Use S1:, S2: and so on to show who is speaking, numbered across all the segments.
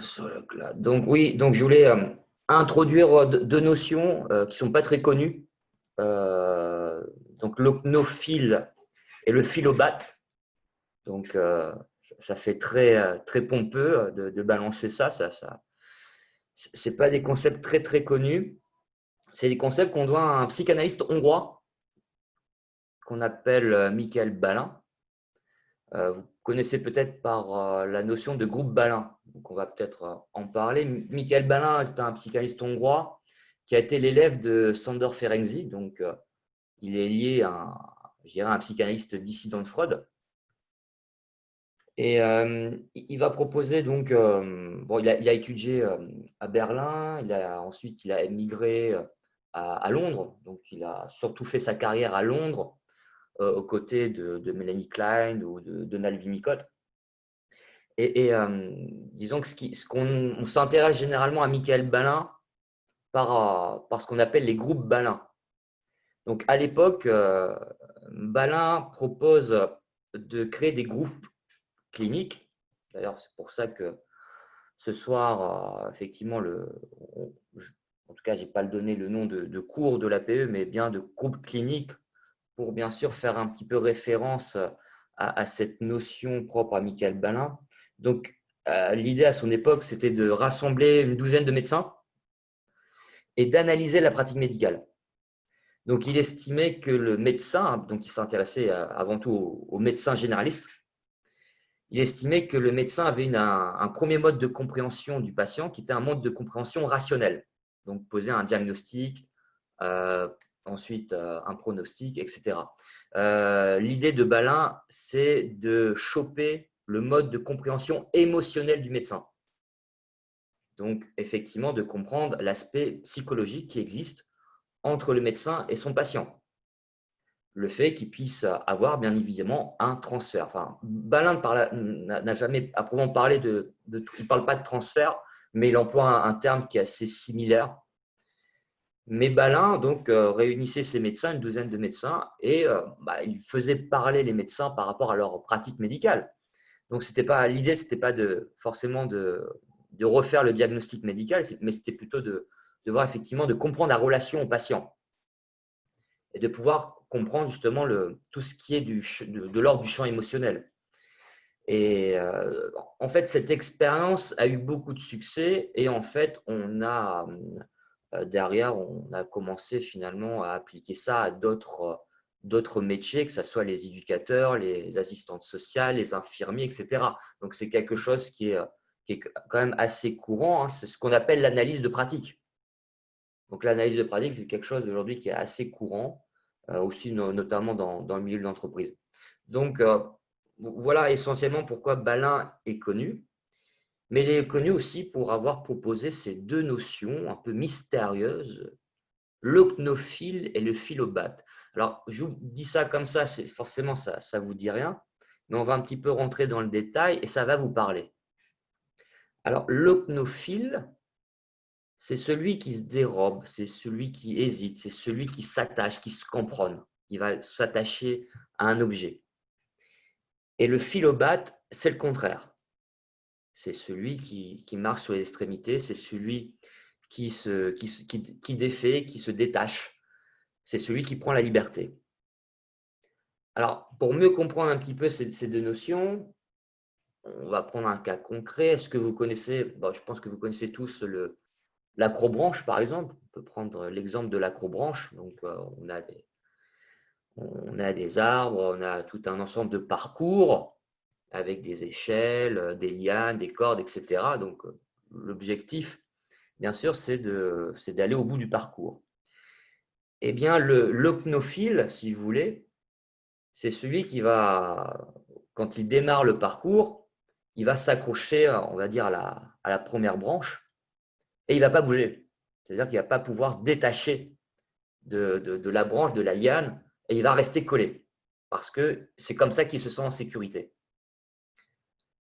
S1: Sur le cloud. Donc oui, donc je voulais introduire deux notions qui sont pas très connues. Euh, donc l'ocnophile et le philobate. Donc ça fait très pompeux de balancer ça. C'est pas des concepts très connus. C'est des concepts qu'on doit à un psychanalyste hongrois qu'on appelle Michael Balin. Vous connaissez peut-être par la notion de groupe Balin. Donc on va peut-être en parler. Michael Balin, c'est un psychanalyste hongrois qui a été l'élève de Sándor Ferenczi. Donc il est lié à je dirais, un psychanalyste dissident de Freud. Et il va proposer donc, bon, il a étudié à Berlin, ensuite il a émigré à Londres, donc il a surtout fait sa carrière à Londres aux côtés de Melanie Klein ou de Donald Winnicott. Disons que ce qu'on on s'intéresse généralement à Michael Balin par ce qu'on appelle les groupes Balin. Donc à l'époque, Balin propose de créer des groupes cliniques. D'ailleurs, c'est pour ça que ce soir, effectivement, en tout cas, je n'ai pas donné le nom de cours de l'APE, mais bien de groupe clinique pour bien sûr faire un petit peu référence à cette notion propre à Michael Balin. Donc, l'idée à son époque, c'était de rassembler une douzaine de médecins et d'analyser la pratique médicale. Donc, il estimait que le médecin, donc il s'intéressait avant tout aux médecins généralistes, il estimait que le médecin avait un premier mode de compréhension du patient qui était un mode de compréhension rationnel. Donc, poser un diagnostic, ensuite un pronostic, etc. L'idée de Balin, c'est de choper le mode de compréhension émotionnel du médecin. Donc, effectivement, de comprendre l'aspect psychologique qui existe entre le médecin et son patient. Le fait qu'il puisse avoir, bien évidemment, un transfert. Enfin, Balin n'a jamais à proprement parlé il ne parle pas de transfert, mais il emploie un terme qui est assez similaire. Mais Balin donc réunissait ses médecins, une douzaine de médecins, et il faisait parler les médecins par rapport à leur pratique médicale. Donc l'idée, c'était pas forcément de refaire le diagnostic médical, mais c'était plutôt de voir effectivement de comprendre la relation au patient et de pouvoir comprendre justement tout ce qui est de l'ordre du champ émotionnel. Et en fait, cette expérience a eu beaucoup de succès et en fait, derrière, on a commencé finalement à appliquer ça à d'autres métiers, que ce soit les éducateurs, les assistantes sociales, les infirmiers, etc. Donc, c'est quelque chose qui est quand même assez courant. Hein. C'est ce qu'on appelle l'analyse de pratique. Donc, l'analyse de pratique, c'est quelque chose aujourd'hui qui est assez courant, aussi notamment dans le milieu de l'entreprise. Donc, voilà essentiellement pourquoi Balin est connu. Mais il est connu aussi pour avoir proposé ces deux notions un peu mystérieuses, l'ocnophile et le philobate. Alors, je vous dis ça comme ça, forcément, ça ne vous dit rien, mais on va un petit peu rentrer dans le détail et ça va vous parler. Alors, l'ocnophile, c'est celui qui se dérobe, c'est celui qui hésite, c'est celui qui s'attache, qui se comprend. Il va s'attacher à un objet. Et le philobate, c'est le contraire. C'est celui qui marche sur les extrémités, c'est celui qui défait, qui se détache. C'est celui qui prend la liberté. Alors, pour mieux comprendre un petit peu ces deux notions, on va prendre un cas concret. Est-ce que vous connaissez, bon, je pense que vous connaissez tous l'acrobranche, par exemple. On peut prendre l'exemple de l'acrobranche. Donc, on a des arbres, on a tout un ensemble de parcours avec des échelles, des lianes, des cordes, etc. Donc, l'objectif, bien sûr, c'est d'aller au bout du parcours. Eh bien, l'ocnophile, si vous voulez, c'est celui qui va, quand il démarre le parcours, il va s'accrocher, on va dire, à la première branche et il ne va pas bouger. C'est-à-dire qu'il ne va pas pouvoir se détacher de la branche, de la liane, et il va rester collé. Parce que c'est comme ça qu'il se sent en sécurité.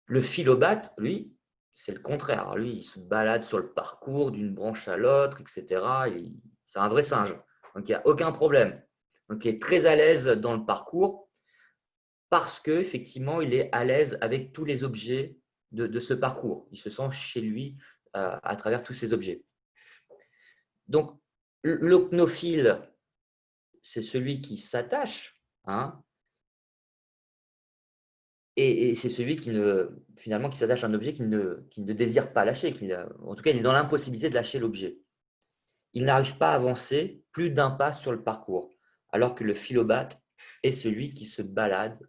S1: Le philobate, lui, c'est le contraire. Lui, il se balade sur le parcours d'une branche à l'autre, etc. C'est un vrai singe. Donc, il n'y a aucun problème. Donc, il est très à l'aise dans le parcours parce qu'effectivement, il est à l'aise avec tous les objets de ce parcours. Il se sent chez lui à travers tous ces objets. Donc, l'ocnophile, c'est celui qui s'attache, hein, et c'est celui qui finalement qui s'attache à un objet qu'il ne désire pas lâcher. En tout cas, il est dans l'impossibilité de lâcher l'objet. Il n'arrive pas à avancer plus d'un pas sur le parcours, alors que le philobate est celui qui se balade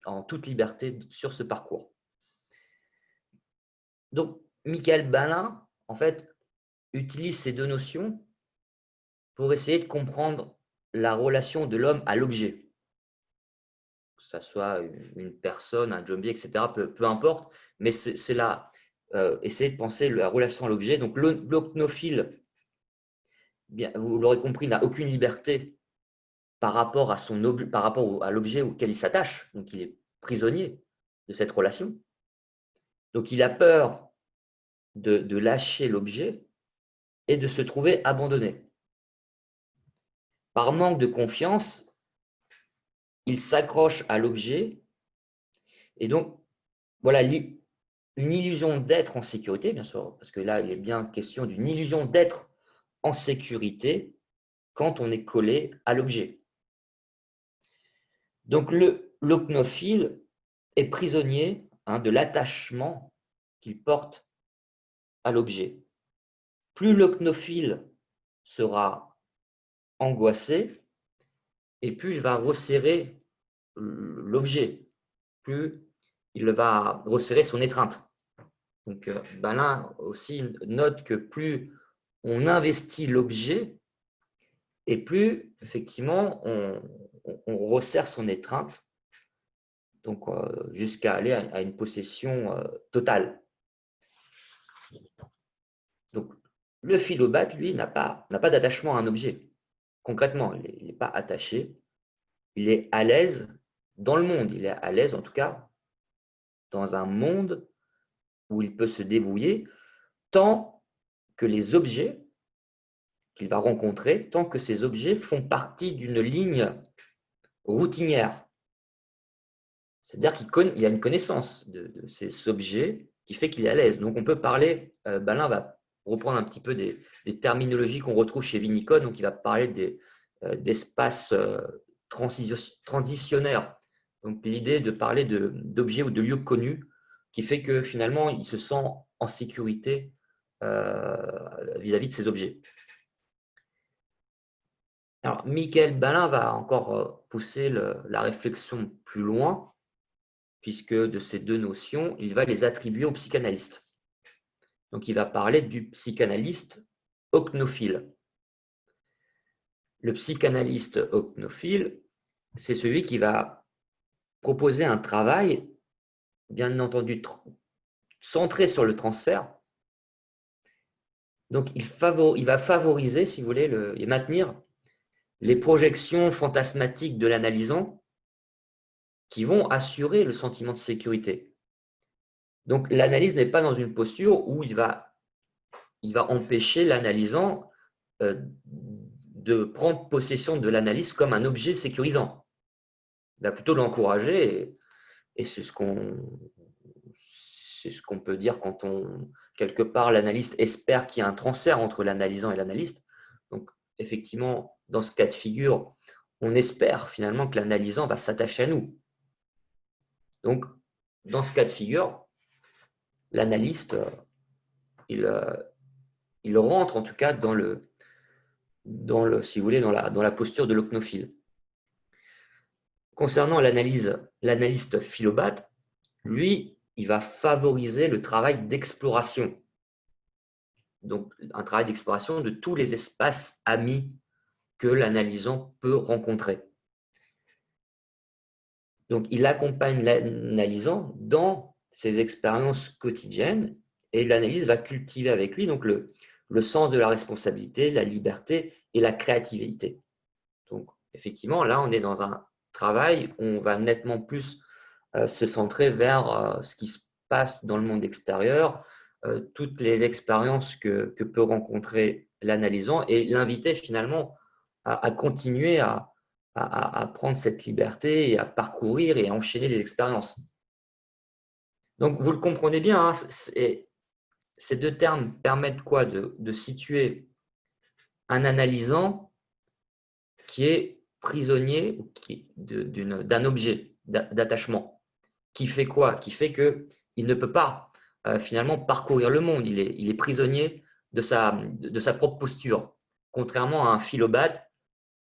S1: en toute liberté sur ce parcours. Donc, Michael Balin, en fait, utilise ces deux notions pour essayer de comprendre la relation de l'homme à l'objet. Que ce soit une personne, un zombie, etc., peu importe, mais c'est là, essayer de penser la relation à l'objet. Donc, l'ocnophile, bien, vous l'aurez compris, n'a aucune liberté par rapport à l'objet auquel il s'attache. Donc, il est prisonnier de cette relation. Donc, il a peur de lâcher l'objet et de se trouver abandonné. Par manque de confiance, il s'accroche à l'objet et donc, voilà, une illusion d'être en sécurité, bien sûr, parce que là, il est bien question d'une illusion d'être en sécurité quand on est collé à l'objet. Donc, l'ocnophile est prisonnier de l'attachement qu'il porte à l'objet. Plus l'ocnophile sera angoissé, et plus il va resserrer l'objet, plus il va resserrer son étreinte. Donc, Balin aussi note que plus on investit l'objet, et plus, effectivement, on resserre son étreinte, donc jusqu'à aller à une possession totale. Donc, le philobate, lui, n'a pas d'attachement à un objet. Concrètement, il n'est pas attaché, il est à l'aise dans le monde, il est à l'aise en tout cas dans un monde où il peut se débrouiller tant que les objets qu'il va rencontrer, tant que ces objets font partie d'une ligne routinière. C'est-à-dire qu'il y a une connaissance de ces objets qui fait qu'il est à l'aise. Donc on peut parler, Balin va reprendre un petit peu des terminologies qu'on retrouve chez Winnicott, donc il va parler d'espaces transitionnaires. Donc l'idée de parler d'objets ou de lieux connus qui fait que finalement il se sent en sécurité vis-à-vis de ces objets. Alors, Michael Balin va encore pousser la réflexion plus loin, puisque de ces deux notions, il va les attribuer au psychanalyste. Donc, il va parler du psychanalyste ocnophile. Le psychanalyste ocnophile, c'est celui qui va proposer un travail, bien entendu, centré sur le transfert. Donc, il va favoriser, si vous voulez, et maintenir les projections fantasmatiques de l'analysant qui vont assurer le sentiment de sécurité. Donc, l'analyse n'est pas dans une posture où il va empêcher l'analysant de prendre possession de l'analyse comme un objet sécurisant. Il va plutôt l'encourager, et c'est ce qu'on peut dire quand quelque part, l'analyste espère qu'il y a un transfert entre l'analysant et l'analyste. Donc, effectivement, dans ce cas de figure, on espère finalement que l'analysant va s'attacher à nous. Donc, dans ce cas de figure, l'analyste, il rentre en tout cas si vous voulez, dans la posture de l'ocnophile. Concernant l'analyste philobate, lui, il va favoriser le travail d'exploration. Donc, un travail d'exploration de tous les espaces amis que l'analysant peut rencontrer. Donc, il accompagne l'analysant dans ses expériences quotidiennes et l'analyse va cultiver avec lui donc le sens de la responsabilité, la liberté et la créativité. Donc, effectivement, là, on est dans un travail où on va nettement plus se centrer vers ce qui se passe dans le monde extérieur, toutes les expériences que peut rencontrer l'analysant et l'inviter finalement à continuer à prendre cette liberté et à parcourir et à enchaîner des expériences. Donc, vous le comprenez bien, hein, ces deux termes permettent quoi? De situer un analysant qui est prisonnier d'un objet d'attachement. Qui fait quoi? Qui fait qu'il ne peut pas finalement parcourir le monde. Il est prisonnier de sa propre posture. Contrairement à un philobate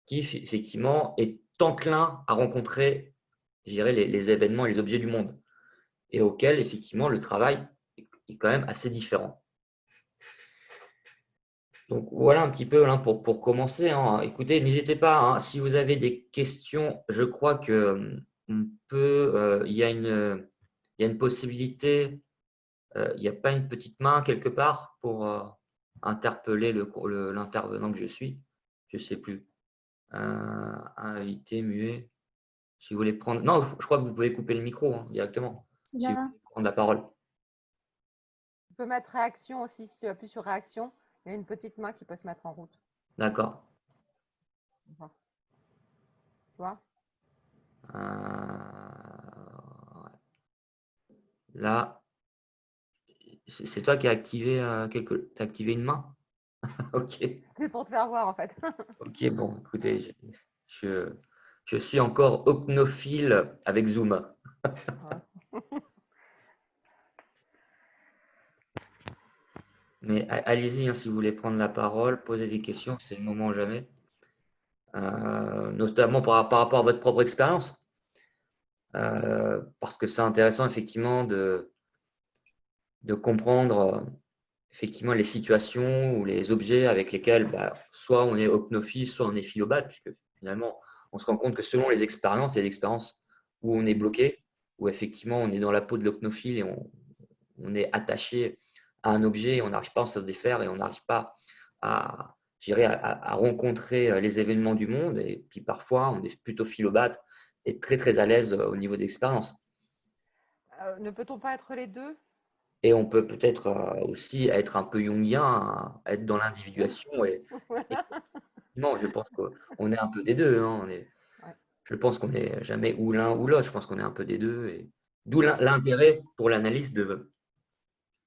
S1: qui effectivement est enclin à rencontrer, je dirais, les événements et les objets du monde, et auquel effectivement le travail est quand même assez différent. Donc voilà un petit peu hein, pour commencer, hein. Écoutez, n'hésitez pas, hein, si vous avez des questions, je crois que on peut, il y a une possibilité, il n'y a pas une petite main quelque part pour interpeller l'intervenant que je suis, je ne sais plus. Invité, muet. Si vous voulez prendre. Non, je crois que vous pouvez couper le micro hein, directement.
S2: C'est
S1: Si vous
S2: là.
S1: voulez prendre la parole.
S3: Tu peux mettre réaction aussi, si tu appuies sur réaction, il y a une petite main qui peut se mettre en route.
S1: D'accord.
S3: Tu vois?
S1: Là, c'est toi qui as activé t'as activé une main? Ok.
S3: C'est pour te faire voir en fait.
S1: Ok, bon, écoutez, je suis encore opnophile avec Zoom. Mais allez-y hein, si vous voulez prendre la parole, poser des questions, c'est le moment ou jamais. Notamment par rapport à votre propre expérience. Parce que c'est intéressant effectivement de comprendre effectivement les situations ou les objets avec lesquels soit on est opnophile, soit on est philobate, puisque finalement on se rend compte que selon les expériences, il y a des expériences où on est bloqué, où effectivement on est dans la peau de l'opnophile et on est attaché à un objet et on n'arrive pas à s'en défaire et on n'arrive pas à, à rencontrer les événements du monde. Et puis parfois on est plutôt philobate et très très à l'aise au niveau d'expérience.
S3: Ne peut-on pas être les deux?
S1: Et on peut peut-être aussi être un peu jungien, être dans l'individuation. Non, je pense qu'on est un peu des deux. Hein.
S3: Ouais.
S1: Je pense qu'on n'est jamais ou l'un ou l'autre. Je pense qu'on est un peu des deux. D'où l'intérêt pour l'analyste de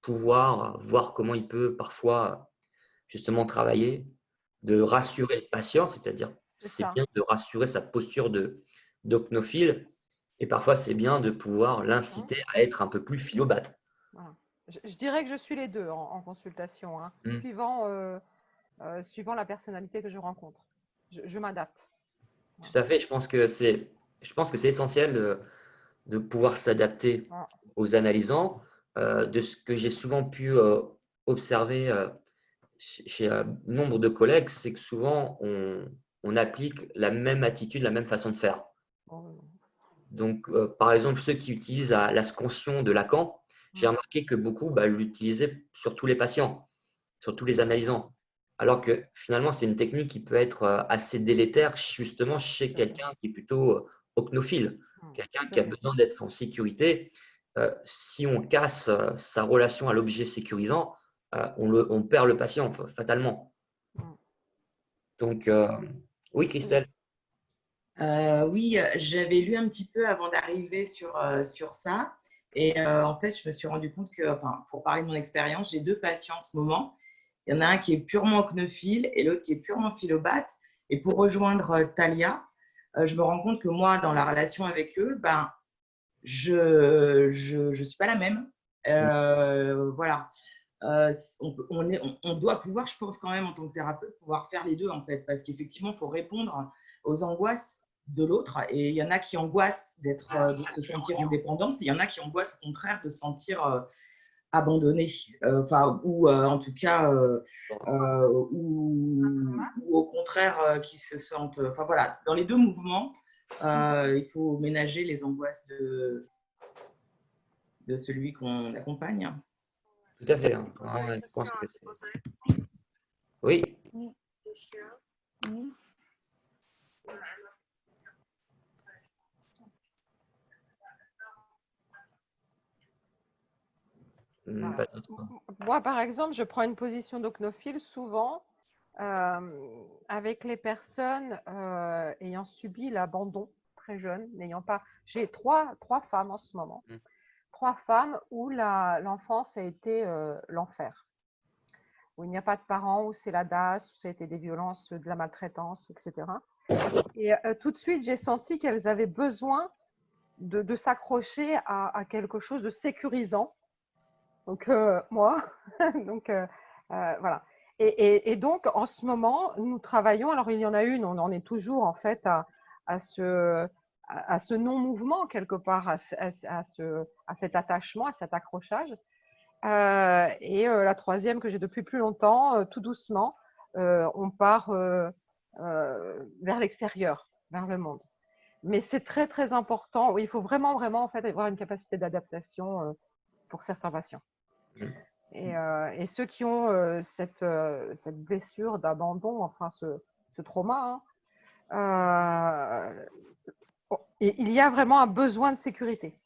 S1: pouvoir voir comment il peut parfois justement travailler, de rassurer le patient, c'est-à-dire
S3: C'est
S1: c'est
S3: ça.
S1: bien de rassurer sa posture d'ocnophile. Et parfois, c'est bien de pouvoir l'inciter à être un peu plus philobate.
S3: Voilà. Je dirais que je suis les deux en consultation, hein,
S1: Mm.
S3: suivant la personnalité que je rencontre. Je m'adapte.
S1: Tout à fait. Je pense que c'est essentiel de pouvoir s'adapter
S3: Voilà.
S1: aux analysants. De ce que j'ai souvent pu observer chez nombre de collègues, c'est que souvent on applique la même attitude, la même façon de faire.
S3: Bon,
S1: Donc, par exemple, ceux qui utilisent la scansion de Lacan, j'ai remarqué que beaucoup l'utilisaient sur tous les patients, sur tous les analysants. Alors que finalement, c'est une technique qui peut être assez délétère justement chez quelqu'un qui est plutôt ocnophile, quelqu'un qui a besoin d'être en sécurité. Si on casse sa relation à l'objet sécurisant, on perd le patient fatalement. Donc, oui, Christelle.
S2: Oui, j'avais lu un petit peu avant d'arriver sur ça. Et en fait, je me suis rendu compte que, enfin, pour parler de mon expérience, j'ai deux patients en ce moment. Il y en a un qui est purement ocnophile et l'autre qui est purement philobate. Et pour rejoindre Talia, je me rends compte que moi, dans la relation avec eux, je suis pas la même. Voilà. On doit pouvoir, je pense quand même en tant que thérapeute, pouvoir faire les deux en fait, parce qu'effectivement, il faut répondre aux angoisses de l'autre. Et il y en a qui angoissent de se sentir en dépendance, et il y en a qui angoissent au contraire de se sentir abandonné, ou en tout cas, ou au contraire, qui se sentent. Enfin voilà, dans les deux mouvements, il faut ménager les angoisses de celui qu'on accompagne.
S1: Tout à fait. Hein. Ouais, je pense que oui.
S2: Oui.
S3: Moi, par exemple, je prends une position d'ocnophile souvent avec les personnes ayant subi l'abandon très jeunes, n'ayant pas. J'ai trois femmes en ce moment 3 femmes où l'enfance a été l'enfer, où il n'y a pas de parents, où c'est la DAS, où ça a été des violences, de la maltraitance, etc. Et tout de suite, j'ai senti qu'elles avaient besoin de s'accrocher à quelque chose de sécurisant. Donc, moi, donc voilà. Et donc, en ce moment, nous travaillons, alors il y en a une, on en est toujours en fait à ce non-mouvement quelque part, à cet attachement, à cet accrochage. Et la troisième que j'ai depuis plus longtemps, tout doucement, on part vers l'extérieur, vers le monde. Mais c'est très, très important. Oui, il faut vraiment, vraiment en fait, avoir une capacité d'adaptation pour certains patients. Et ceux qui ont cette blessure d'abandon, enfin ce trauma, il y a vraiment un besoin de sécurité.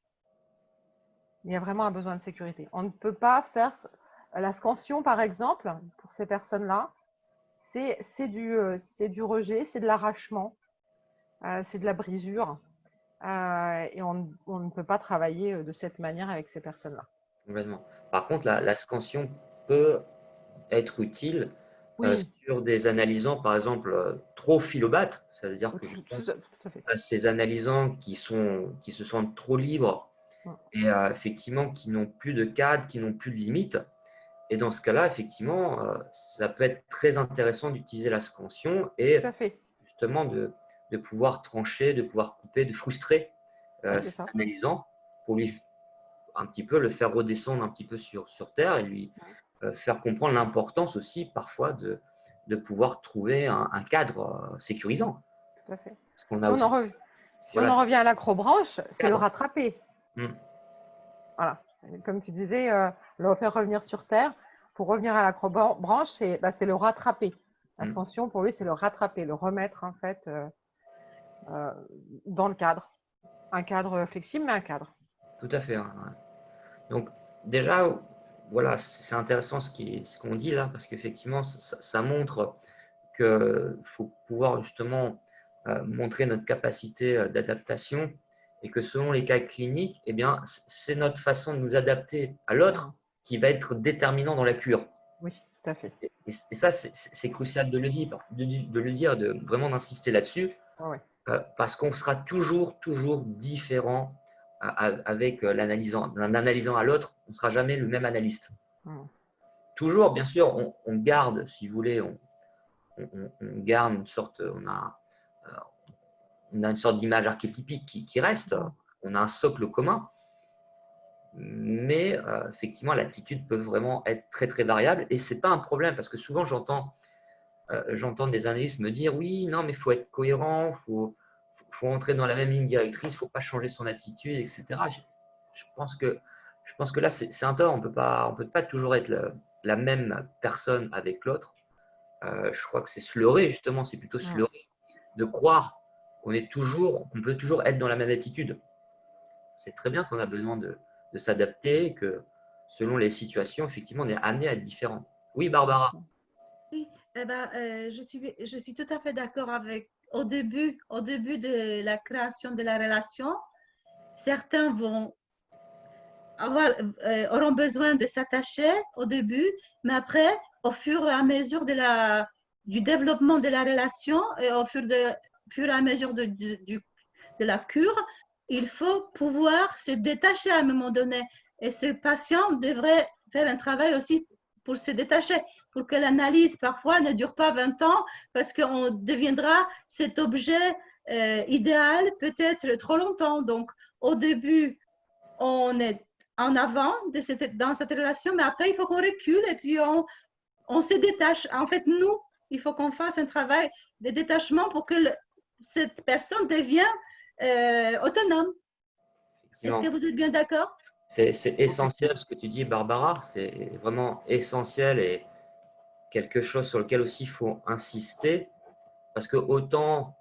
S3: Il y a vraiment un besoin de sécurité. On ne peut pas faire la scansion, par exemple, pour ces personnes-là. C'est du rejet, c'est de l'arrachement, c'est de la brisure. Et on ne peut pas travailler de cette manière avec ces personnes-là.
S1: Complètement. Par contre, la scansion peut être utile
S3: Oui,
S1: sur des analysants, par exemple, trop philobates. Ça veut dire que je
S3: tout
S1: pense
S3: à fait.
S1: à ces analysants qui se sentent trop libres et effectivement qui n'ont plus de cadre, qui n'ont plus de limites. Et dans ce cas-là, effectivement, ça peut être très intéressant d'utiliser la scansion et
S3: Tout à fait.
S1: justement de pouvoir trancher, de pouvoir couper, de frustrer
S3: Oui, c'est
S1: cet
S3: ça.
S1: analysant pour lui un petit peu le faire redescendre un petit peu sur terre et lui faire comprendre l'importance aussi parfois de pouvoir trouver un cadre sécurisant.
S3: Tout à fait.
S1: Parce qu'on a
S3: Si on
S1: aussi,
S3: en
S1: voilà,
S3: revient à l'acrobranche, c'est le
S1: cadre.
S3: rattraper. Voilà. Comme tu disais, le faire revenir sur terre. Pour revenir à l'acrobranche, c'est le rattraper. La scansion, pour lui, c'est le rattraper, le remettre en fait dans le cadre. Un cadre flexible, mais un cadre.
S1: Tout à fait. Ouais. Donc déjà, voilà, c'est intéressant ce qu'on dit là, parce qu'effectivement, ça montre qu'il faut pouvoir justement montrer notre capacité d'adaptation et que selon les cas cliniques, eh bien, c'est notre façon de nous adapter à l'autre qui va être déterminant dans la cure.
S3: Oui, tout à fait.
S1: Et ça, c'est crucial de le dire, de vraiment d'insister là-dessus, parce qu'on sera toujours différent avec l'analysant. D'un analysant à l'autre, on ne sera jamais le même analyste. Toujours, bien sûr, on garde, si vous voulez, on garde une sorte, on a une sorte d'image archétypique qui reste, on a un socle commun, mais effectivement, l'attitude peut vraiment être très variable et ce n'est pas un problème parce que souvent j'entends des analystes me dire oui, non, mais il faut être cohérent, faut entrer dans la même ligne directrice, il ne faut pas changer son attitude, etc. Je pense que là, c'est un tort, on peut pas toujours être la même personne avec l'autre. Je crois que c'est se leurrer, justement, c'est plutôt se leurrer de croire qu'on peut toujours être dans la même attitude. C'est très bien qu'on a besoin de s'adapter, que selon les situations, effectivement, on est amené à être différent. Oui, Barbara.
S4: Oui, je suis tout à fait d'accord avec au début de la création de la relation, certains auront besoin de s'attacher au début, mais après, au fur et à mesure du développement de la relation et au fur et à mesure de la cure, il faut pouvoir se détacher à un moment donné. Et ce patient devrait faire un travail aussi pour se détacher, pour que l'analyse parfois ne dure pas 20 ans, parce qu'on deviendra cet objet idéal peut-être trop longtemps. Donc, au début, on est en avant dans cette relation, mais après, il faut qu'on recule et puis on se détache. En fait, nous, il faut qu'on fasse un travail de détachement pour que cette personne devienne autonome. Est-ce que vous êtes bien d'accord?
S1: C'est essentiel ce que tu dis, Barbara. C'est vraiment essentiel et quelque chose sur lequel aussi il faut insister. Parce que autant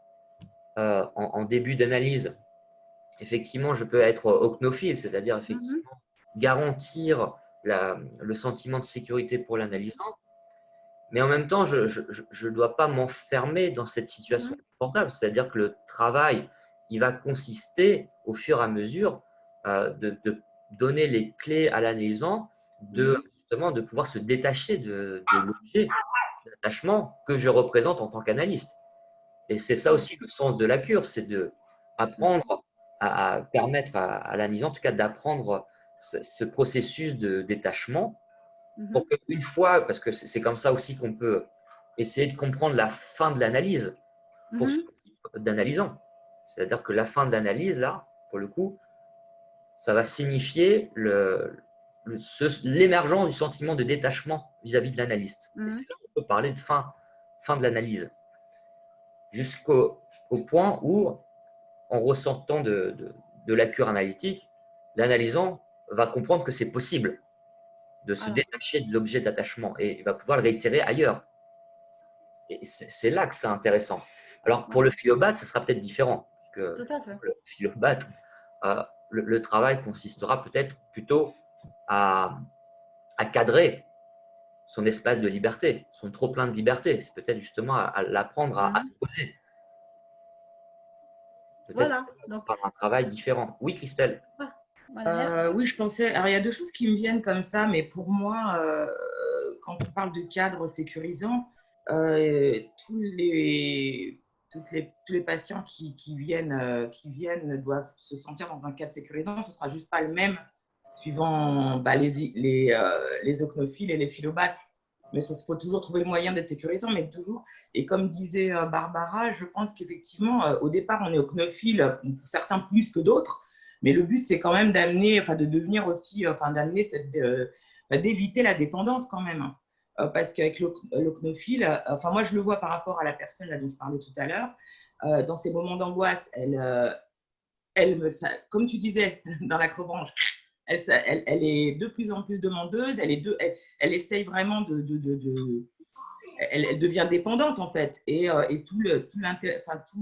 S1: en début d'analyse, effectivement, je peux être ocnophile, c'est-à-dire effectivement garantir le sentiment de sécurité pour l'analysant. Mais en même temps, je ne dois pas m'enfermer dans cette situation confortable. C'est-à-dire que le travail, il va consister au fur et à mesure de donner les clés à l'analysant justement de pouvoir se détacher de l'objet d'attachement que je représente en tant qu'analyste. Et c'est ça aussi le sens de la cure, c'est d'apprendre à permettre à l'analysant, en tout cas, d'apprendre ce processus de détachement pour qu'une fois, parce que c'est comme ça aussi qu'on peut essayer de comprendre la fin de l'analyse pour ce type d'analysant. C'est-à-dire que la fin de l'analyse, là, pour le coup, ça va signifier l'émergence du sentiment de détachement vis-à-vis de l'analyste. Et c'est là qu'on peut parler de fin de l'analyse. Jusqu'au point où, en ressortant de la cure analytique, l'analysant va comprendre que c'est possible de se détacher de l'objet d'attachement et il va pouvoir le réitérer ailleurs. Et c'est là que c'est intéressant. Alors, pour le philobate, ce sera peut-être différent. Parce que
S4: Tout à fait.
S1: le philobate, le travail consistera peut-être plutôt à cadrer son espace de liberté, son trop-plein de liberté. C'est peut-être justement à l'apprendre à se poser. Peut-être
S4: Donc,
S1: par un travail différent. Oui, Christelle.
S4: voilà,
S2: Oui, je pensais. Alors, il y a deux choses qui me viennent comme ça, mais pour moi, quand on parle de cadre sécurisant, tous les patients qui viennent doivent se sentir dans un cadre sécurisant. Ce ne sera juste pas le même suivant les ocnophiles et les philobates. Mais il faut toujours trouver le moyen d'être sécurisant, mais toujours. Et comme disait Barbara, je pense qu'effectivement, au départ, on est ocnophile, pour certains plus que d'autres. Mais le but, c'est quand même d'amener, enfin, de devenir aussi, enfin, d'amener d'éviter la dépendance quand même. Parce qu'avec l'ocnophile, enfin, moi, je le vois par rapport à la personne là, dont je parlais tout à l'heure, dans ces moments d'angoisse, comme tu disais dans l'acrobranche, elle est de plus en plus demandeuse, elle essaye vraiment elle devient dépendante en fait. Et tout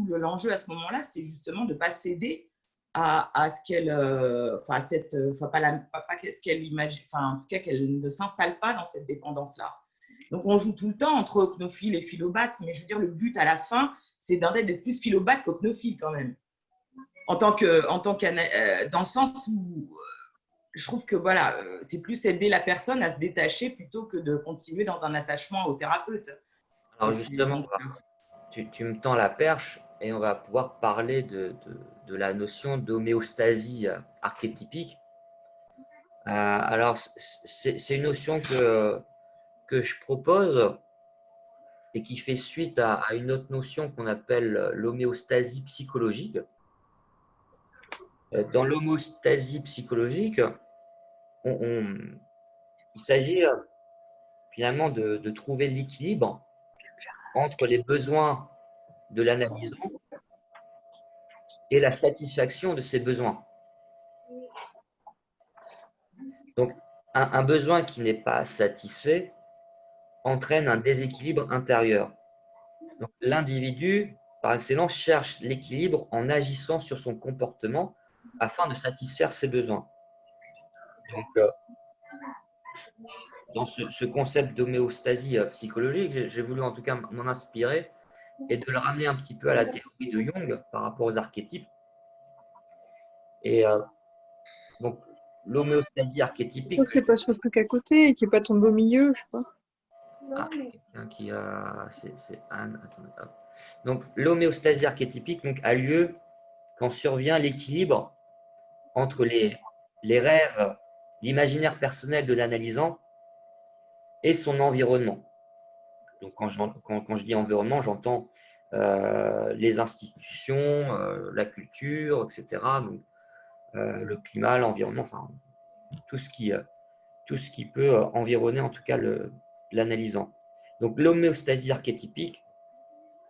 S2: l'enjeu à ce moment-là, c'est justement de ne pas céder à ce qu'elle, pas ce qu'elle imagine, en tout cas qu'elle ne s'installe pas dans cette dépendance-là. Donc on joue tout le temps entre ocnophile et philobate, mais je veux dire, le but à la fin, c'est d'être plus philobate qu'ocnophile quand même. Dans le sens où je trouve que voilà, c'est plus aider la personne à se détacher plutôt que de continuer dans un attachement au thérapeute.
S1: Alors justement, tu me tends la perche et on va pouvoir parler de la notion d'homéostasie archétypique. Alors, c'est une notion que je propose et qui fait suite à une autre notion qu'on appelle l'homéostasie psychologique. Dans l'homéostasie psychologique, il s'agit finalement de trouver l'équilibre entre les besoins de l'analysant et la satisfaction de ses besoins. Donc, un besoin qui n'est pas satisfait entraîne un déséquilibre intérieur. Donc, l'individu, par excellence, cherche l'équilibre en agissant sur son comportement afin de satisfaire ses besoins. Donc, dans ce concept d'homéostasie psychologique, j'ai voulu en tout cas m'en inspirer et de le ramener un petit peu à la théorie de Jung par rapport aux archétypes. Et donc, l'homéostasie archétypique.
S5: Je ne sais pas sur le truc à côté et qui n'est pas tombé au milieu, je sais pas.
S1: Ah, quelqu'un qui a. C'est Anne. Attends. Donc, l'homéostasie archétypique a lieu quand survient l'équilibre entre les rêves, l'imaginaire personnel de l'analysant et son environnement. Donc, quand je dis environnement, j'entends les institutions, la culture, etc. Donc, le climat, l'environnement, enfin, tout ce qui peut environner en tout cas l'analysant. Donc, l'homéostasie archétypique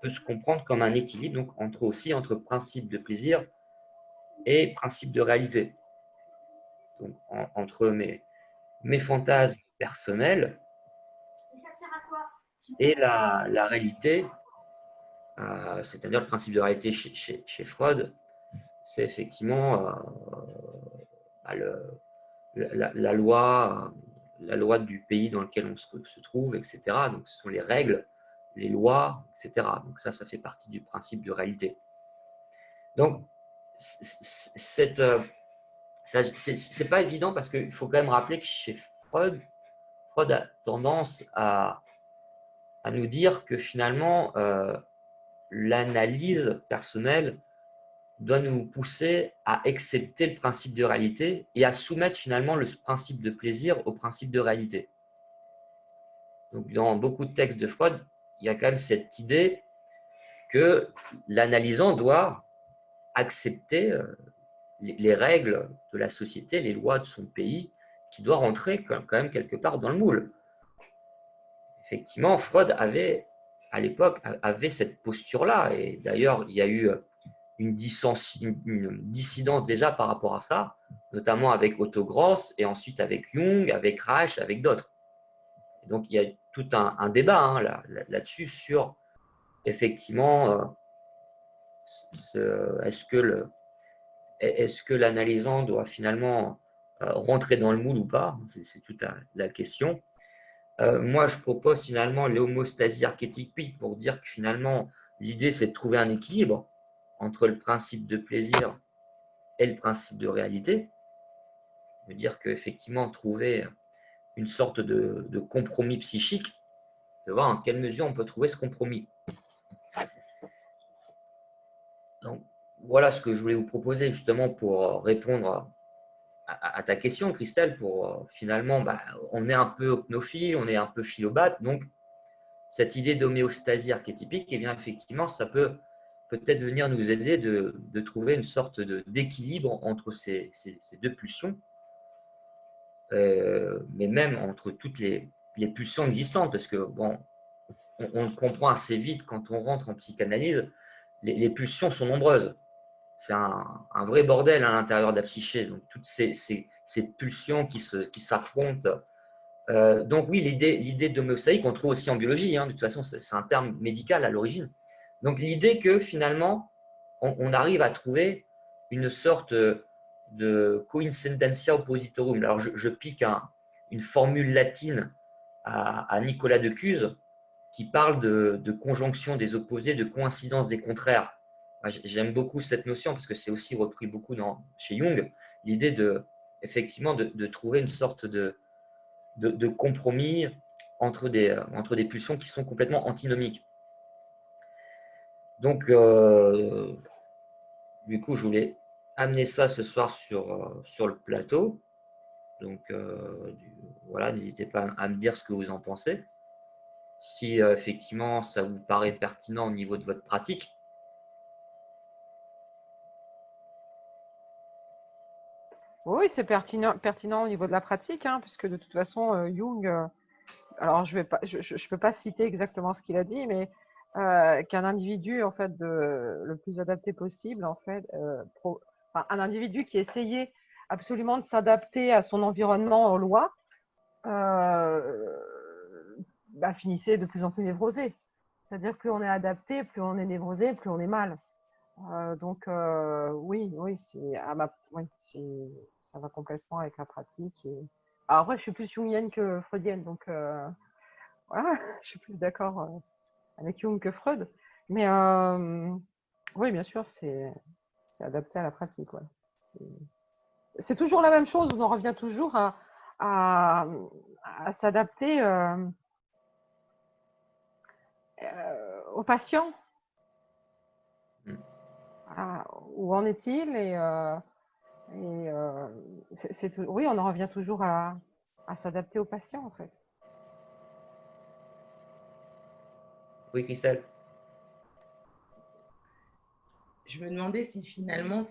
S1: peut se comprendre comme un équilibre donc, entre principe de plaisir et principe de réalité. Donc, entre mes fantasmes personnels et la réalité, c'est-à-dire le principe de réalité chez Freud, c'est effectivement la loi du pays dans lequel on se trouve, etc. Donc, ce sont les règles, les lois, etc. Donc, ça fait partie du principe de réalité. Donc, cette c'est pas évident parce qu'il faut quand même rappeler que chez Freud a tendance à nous dire que finalement, l'analyse personnelle doit nous pousser à accepter le principe de réalité et à soumettre finalement le principe de plaisir au principe de réalité. Donc, dans beaucoup de textes de Freud, il y a quand même cette idée que l'analysant doit accepter les règles de la société, les lois de son pays, qui doit rentrer quand même quelque part dans le moule. Effectivement, Freud avait, à l'époque, avait cette posture-là. Et d'ailleurs, il y a eu une dissidence déjà par rapport à ça, notamment avec Otto Gross et ensuite avec Jung, avec Reich, avec d'autres. Donc, il y a tout un débat là-dessus sur, effectivement, est-ce que l'analysant doit finalement rentrer dans le moule ou pas? C'est toute la question. Moi, je propose finalement l'homostasie archétypique pour dire que finalement, l'idée, c'est de trouver un équilibre entre le principe de plaisir et le principe de réalité. Je veux dire qu'effectivement, trouver une sorte de compromis psychique, de voir en quelle mesure on peut trouver ce compromis. Donc, voilà ce que je voulais vous proposer justement pour répondre à ta question, Christelle, pour finalement, on est un peu opnophile, on est un peu philobate, donc cette idée d'homéostasie archétypique, eh bien, effectivement, ça peut peut-être venir nous aider de trouver une sorte d'équilibre entre ces deux pulsions, mais même entre toutes les pulsions existantes, parce que bon, on le comprend assez vite quand on rentre en psychanalyse, les pulsions sont nombreuses. C'est un vrai bordel à l'intérieur de la psyché, donc toutes ces pulsions qui s'affrontent. Donc oui, l'idée d'homéostasie qu'on trouve aussi en biologie, de toute façon c'est un terme médical à l'origine. Donc l'idée que finalement on arrive à trouver une sorte de coincidentia oppositorum. Alors je pique une formule latine à Nicolas de Cuse qui parle de conjonction des opposés, de coïncidence des contraires. J'aime beaucoup cette notion parce que c'est aussi repris beaucoup chez Jung, l'idée effectivement de trouver une sorte de compromis entre des pulsions qui sont complètement antinomiques. Donc, du coup, je voulais amener ça ce soir sur le plateau. Donc, voilà, n'hésitez pas à me dire ce que vous en pensez. Si effectivement ça vous paraît pertinent au niveau de votre pratique.
S3: Oui, c'est pertinent au niveau de la pratique, puisque de toute façon, Jung, alors je peux pas citer exactement ce qu'il a dit, mais qu'un individu en fait le plus adapté possible, en fait, un individu qui essayait absolument de s'adapter à son environnement aux lois, finissait de plus en plus névrosé. C'est-à-dire plus on est adapté, plus on est névrosé, plus on est mal. Donc oui, ça va complètement avec la pratique. Alors après, je suis plus jungienne que freudienne, donc voilà, je suis plus d'accord avec Jung que Freud. Mais oui, bien sûr, c'est adapté à la pratique. Ouais. C'est toujours la même chose, on en revient toujours à s'adapter au patient. Où en est-il oui, on en revient toujours à s'adapter au patient, en fait.
S1: Oui, Christelle.
S2: Je me demandais si finalement,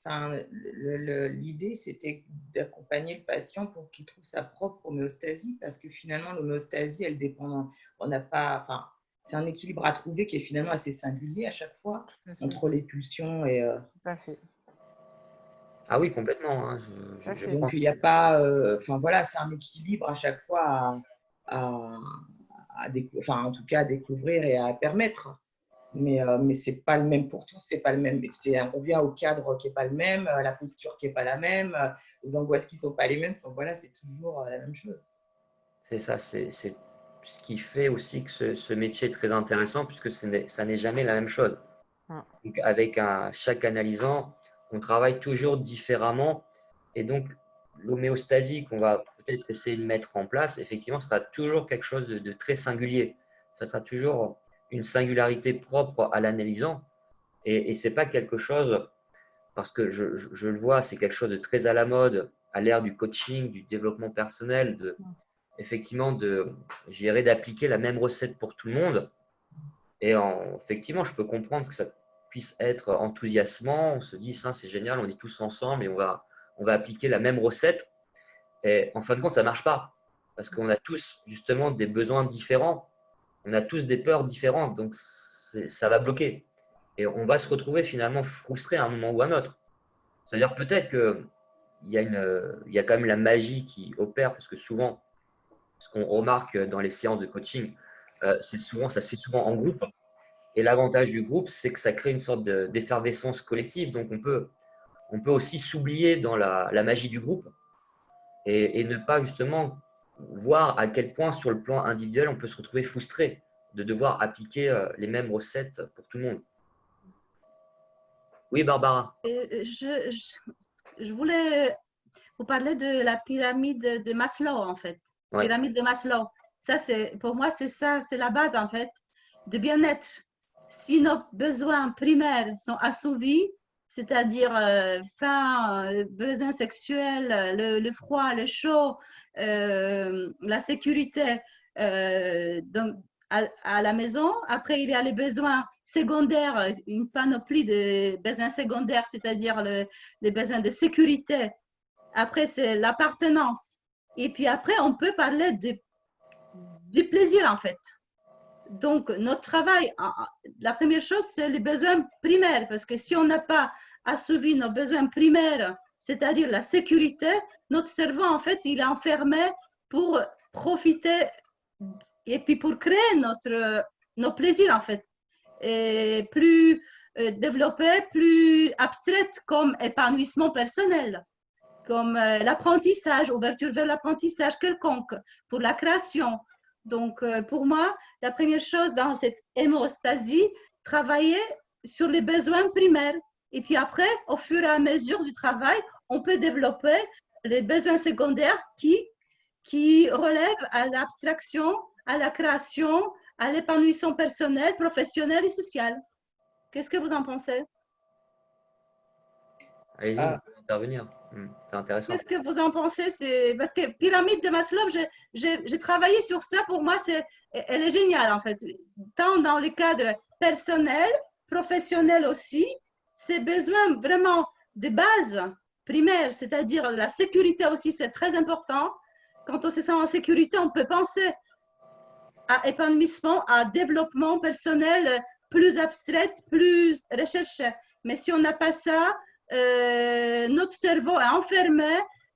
S2: l'idée, c'était d'accompagner le patient pour qu'il trouve sa propre homéostasie, parce que finalement, l'homéostasie, elle dépend, on n'a pas, c'est un équilibre à trouver qui est finalement assez singulier à chaque fois, entre les pulsions et…
S3: Tout à fait.
S1: Ah oui, complètement.
S2: Donc, il n'y a pas… voilà, c'est un équilibre à chaque fois à découvrir, en tout cas à découvrir et à permettre. Mais c'est pas le même pour tous, c'est pas le même. On revient au cadre qui est pas le même, à la posture qui est pas la même, aux angoisses qui sont pas les mêmes. Voilà, c'est toujours la même chose.
S1: C'est ça, c'est ce qui fait aussi que ce métier est très intéressant puisque ça n'est jamais la même chose. Donc avec chaque analysant, on travaille toujours différemment Et donc, l'homéostasie qu'on va peut-être essayer de mettre en place, effectivement, sera toujours quelque chose de très singulier. Ça sera toujours une singularité propre à l'analysant. Et ce n'est pas quelque chose, parce que je le vois, c'est quelque chose de très à la mode, à l'ère du coaching, du développement personnel, effectivement, d'appliquer la même recette pour tout le monde. Et effectivement, je peux comprendre que ça puisse être enthousiasmant. On se dit, ça, c'est génial, on est tous ensemble et on va appliquer la même recette. Et en fin de compte, ça ne marche pas. Parce qu'on a tous, justement, des besoins différents. On a tous des peurs différentes. Donc, ça va bloquer. Et on va se retrouver finalement frustré à un moment ou à un autre. C'est-à-dire peut-être qu'il y a quand même la magie qui opère. Parce que souvent, ce qu'on remarque dans les séances de coaching, ça se fait souvent en groupe. Et l'avantage du groupe, c'est que ça crée une sorte d'effervescence collective. Donc, on peut aussi s'oublier dans la magie du groupe et ne pas justement voir à quel point, sur le plan individuel, on peut se retrouver frustré de devoir appliquer les mêmes recettes pour tout le monde. Oui, Barbara.
S4: Je voulais vous parler de la pyramide de Maslow, en fait.
S1: Ouais.
S4: Pyramide de Maslow. Ça, pour moi, c'est ça, c'est la base, en fait, de bien-être. Si nos besoins primaires sont assouvis, c'est-à-dire faim, besoins sexuels, le froid, le chaud, la sécurité à la maison. Après, il y a les besoins secondaires, une panoplie de besoins secondaires, c'est-à-dire les besoins de sécurité. Après, c'est l'appartenance. Et puis après, on peut parler du plaisir, en fait. Donc, notre travail, la première chose, c'est les besoins primaires, parce que si on n'a pas assouvi nos besoins primaires, c'est-à-dire la sécurité, notre cerveau, en fait, il est enfermé pour profiter et puis pour créer nos plaisirs, en fait, et plus développé, plus abstraite comme épanouissement personnel, comme l'apprentissage, ouverture vers l'apprentissage quelconque, pour la création. Donc, pour moi, la première chose dans cette hémostasie, travailler sur les besoins primaires. Et puis après, au fur et à mesure du travail, on peut développer les besoins secondaires qui relèvent à l'abstraction, à la création, à l'épanouissement personnel, professionnel et social. Qu'est-ce que vous en pensez?
S1: Allez-y, vous pouvez intervenir. C'est intéressant.
S4: Qu'est-ce que vous en pensez? Parce que pyramide de Maslow, j'ai travaillé sur ça. Pour moi, elle est géniale, en fait. Tant dans le cadre personnel, professionnel aussi, ces besoins vraiment de base primaire, c'est-à-dire la sécurité aussi, c'est très important. Quand on se sent en sécurité, on peut penser à épanouissement, à développement personnel plus abstrait, plus recherché. Mais si on n'a pas ça, notre cerveau est enfermé,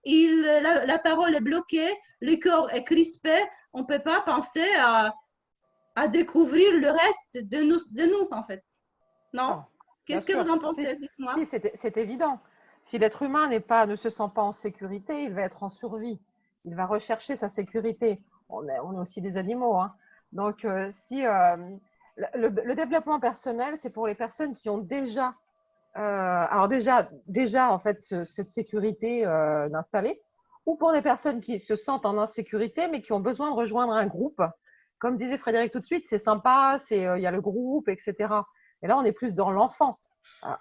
S4: la parole est bloquée, le corps est crispé, on ne peut pas penser à découvrir le reste de nous, en fait. Non? Qu'est-ce que vous en pensez? Dites-moi.
S3: Si, c'est évident. Si l'être humain ne se sent pas en sécurité, il va être en survie. Il va rechercher sa sécurité. On est aussi des animaux, hein. Donc, le développement personnel, c'est pour les personnes qui ont déjà en fait cette sécurité d'installer, ou pour des personnes qui se sentent en insécurité mais qui ont besoin de rejoindre un groupe. Comme disait Frédéric tout de suite, c'est sympa, il y a le groupe, etc. Et là, on est plus dans l'enfant.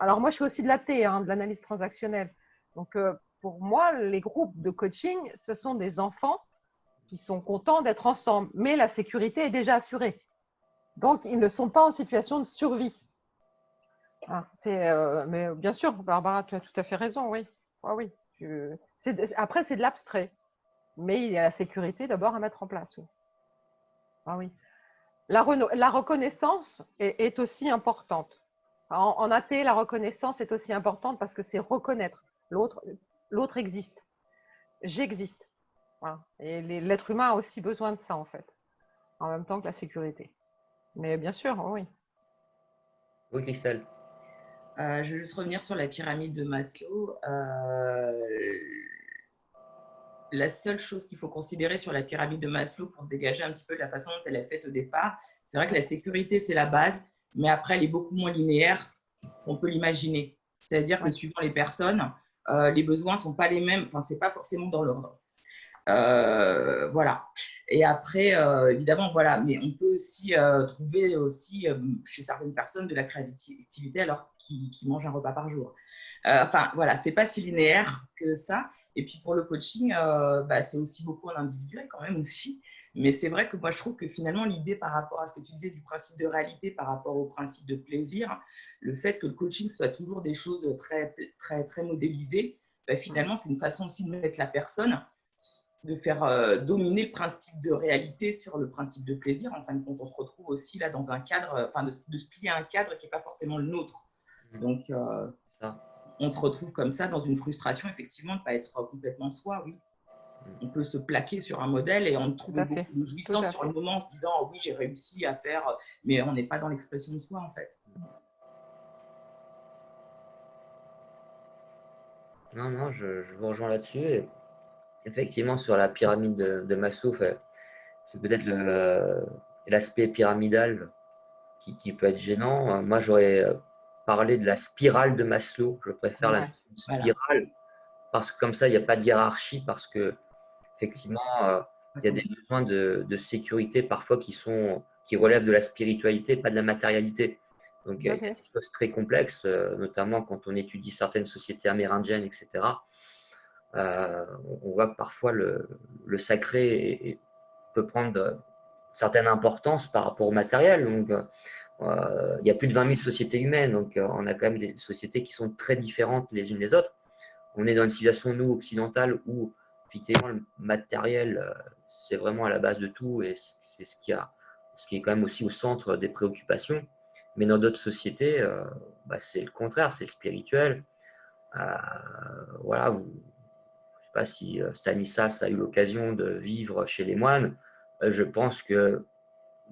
S3: Alors moi, je fais aussi de l'AT, de l'analyse transactionnelle. Donc pour moi, les groupes de coaching, ce sont des enfants qui sont contents d'être ensemble, mais la sécurité est déjà assurée. Donc, ils ne sont pas en situation de survie. Mais bien sûr, Barbara, tu as tout à fait raison, oui. Oui. Après, c'est de l'abstrait. Mais il y a la sécurité d'abord à mettre en place. Oui. Oui. La reconnaissance est aussi importante. En AT, la reconnaissance est aussi importante parce que c'est reconnaître l'autre existe. J'existe. Voilà. Et l'être humain a aussi besoin de ça, en fait, en même temps que la sécurité. Mais bien sûr, oui.
S1: Oui, Christelle.
S2: Je vais juste revenir sur la pyramide de Maslow. La seule chose qu'il faut considérer sur la pyramide de Maslow pour se dégager un petit peu de la façon dont elle est faite au départ, c'est vrai que la sécurité, c'est la base, mais après, elle est beaucoup moins linéaire qu'on peut l'imaginer. C'est-à-dire que suivant les personnes, les besoins ne sont pas les mêmes, enfin, ce n'est pas forcément dans l'ordre. Voilà. Et après, évidemment, voilà, mais on peut aussi trouver aussi chez certaines personnes de la créativité alors qu'ils mangent un repas par jour. Enfin, voilà, c'est pas si linéaire que ça. Et puis pour le coaching, bah, c'est aussi beaucoup en individuel quand même aussi. Mais c'est vrai que moi, je trouve que finalement, l'idée par rapport à ce que tu disais du principe de réalité, par rapport au principe de plaisir, le fait que le coaching soit toujours des choses très, très, très modélisées, bah, finalement, c'est une façon aussi de mettre la personne, de faire dominer le principe de réalité sur le principe de plaisir. En fin de compte, on se retrouve aussi là dans un cadre, enfin, de se plier à un cadre qui n'est pas forcément le nôtre. Donc, on se retrouve comme ça dans une frustration, effectivement, de ne pas être complètement soi, oui. On peut se plaquer sur un modèle et on trouve beaucoup de jouissance sur le moment en se disant oh, oui, j'ai réussi à faire, mais on n'est pas dans l'expression de soi, en fait.
S1: Non, non, je vous rejoins là-dessus. Et effectivement, sur la pyramide de Maslow, c'est peut-être l'aspect pyramidal qui peut être gênant. Moi, j'aurais parlé de la spirale de Maslow. Je préfère la spirale parce que comme ça, il n'y a pas de hiérarchie, parce que effectivement, il y a des besoins de sécurité parfois qui relèvent de la spiritualité, pas de la matérialité. Donc, il y a des choses très complexes, notamment quand on étudie certaines sociétés amérindiennes, etc. On voit que parfois le sacré peut prendre certaine importance par rapport au matériel. Donc, il y a plus de 20 000 sociétés humaines, donc on a quand même des sociétés qui sont très différentes les unes des autres. On est dans une situation, nous, occidentale, où effectivement le matériel, c'est vraiment à la base de tout et c'est ce qui est quand même aussi au centre des préoccupations. Mais dans d'autres sociétés, c'est le contraire, c'est le spirituel. Voilà, je ne sais pas si Stanislas a eu l'occasion de vivre chez les moines. Je pense que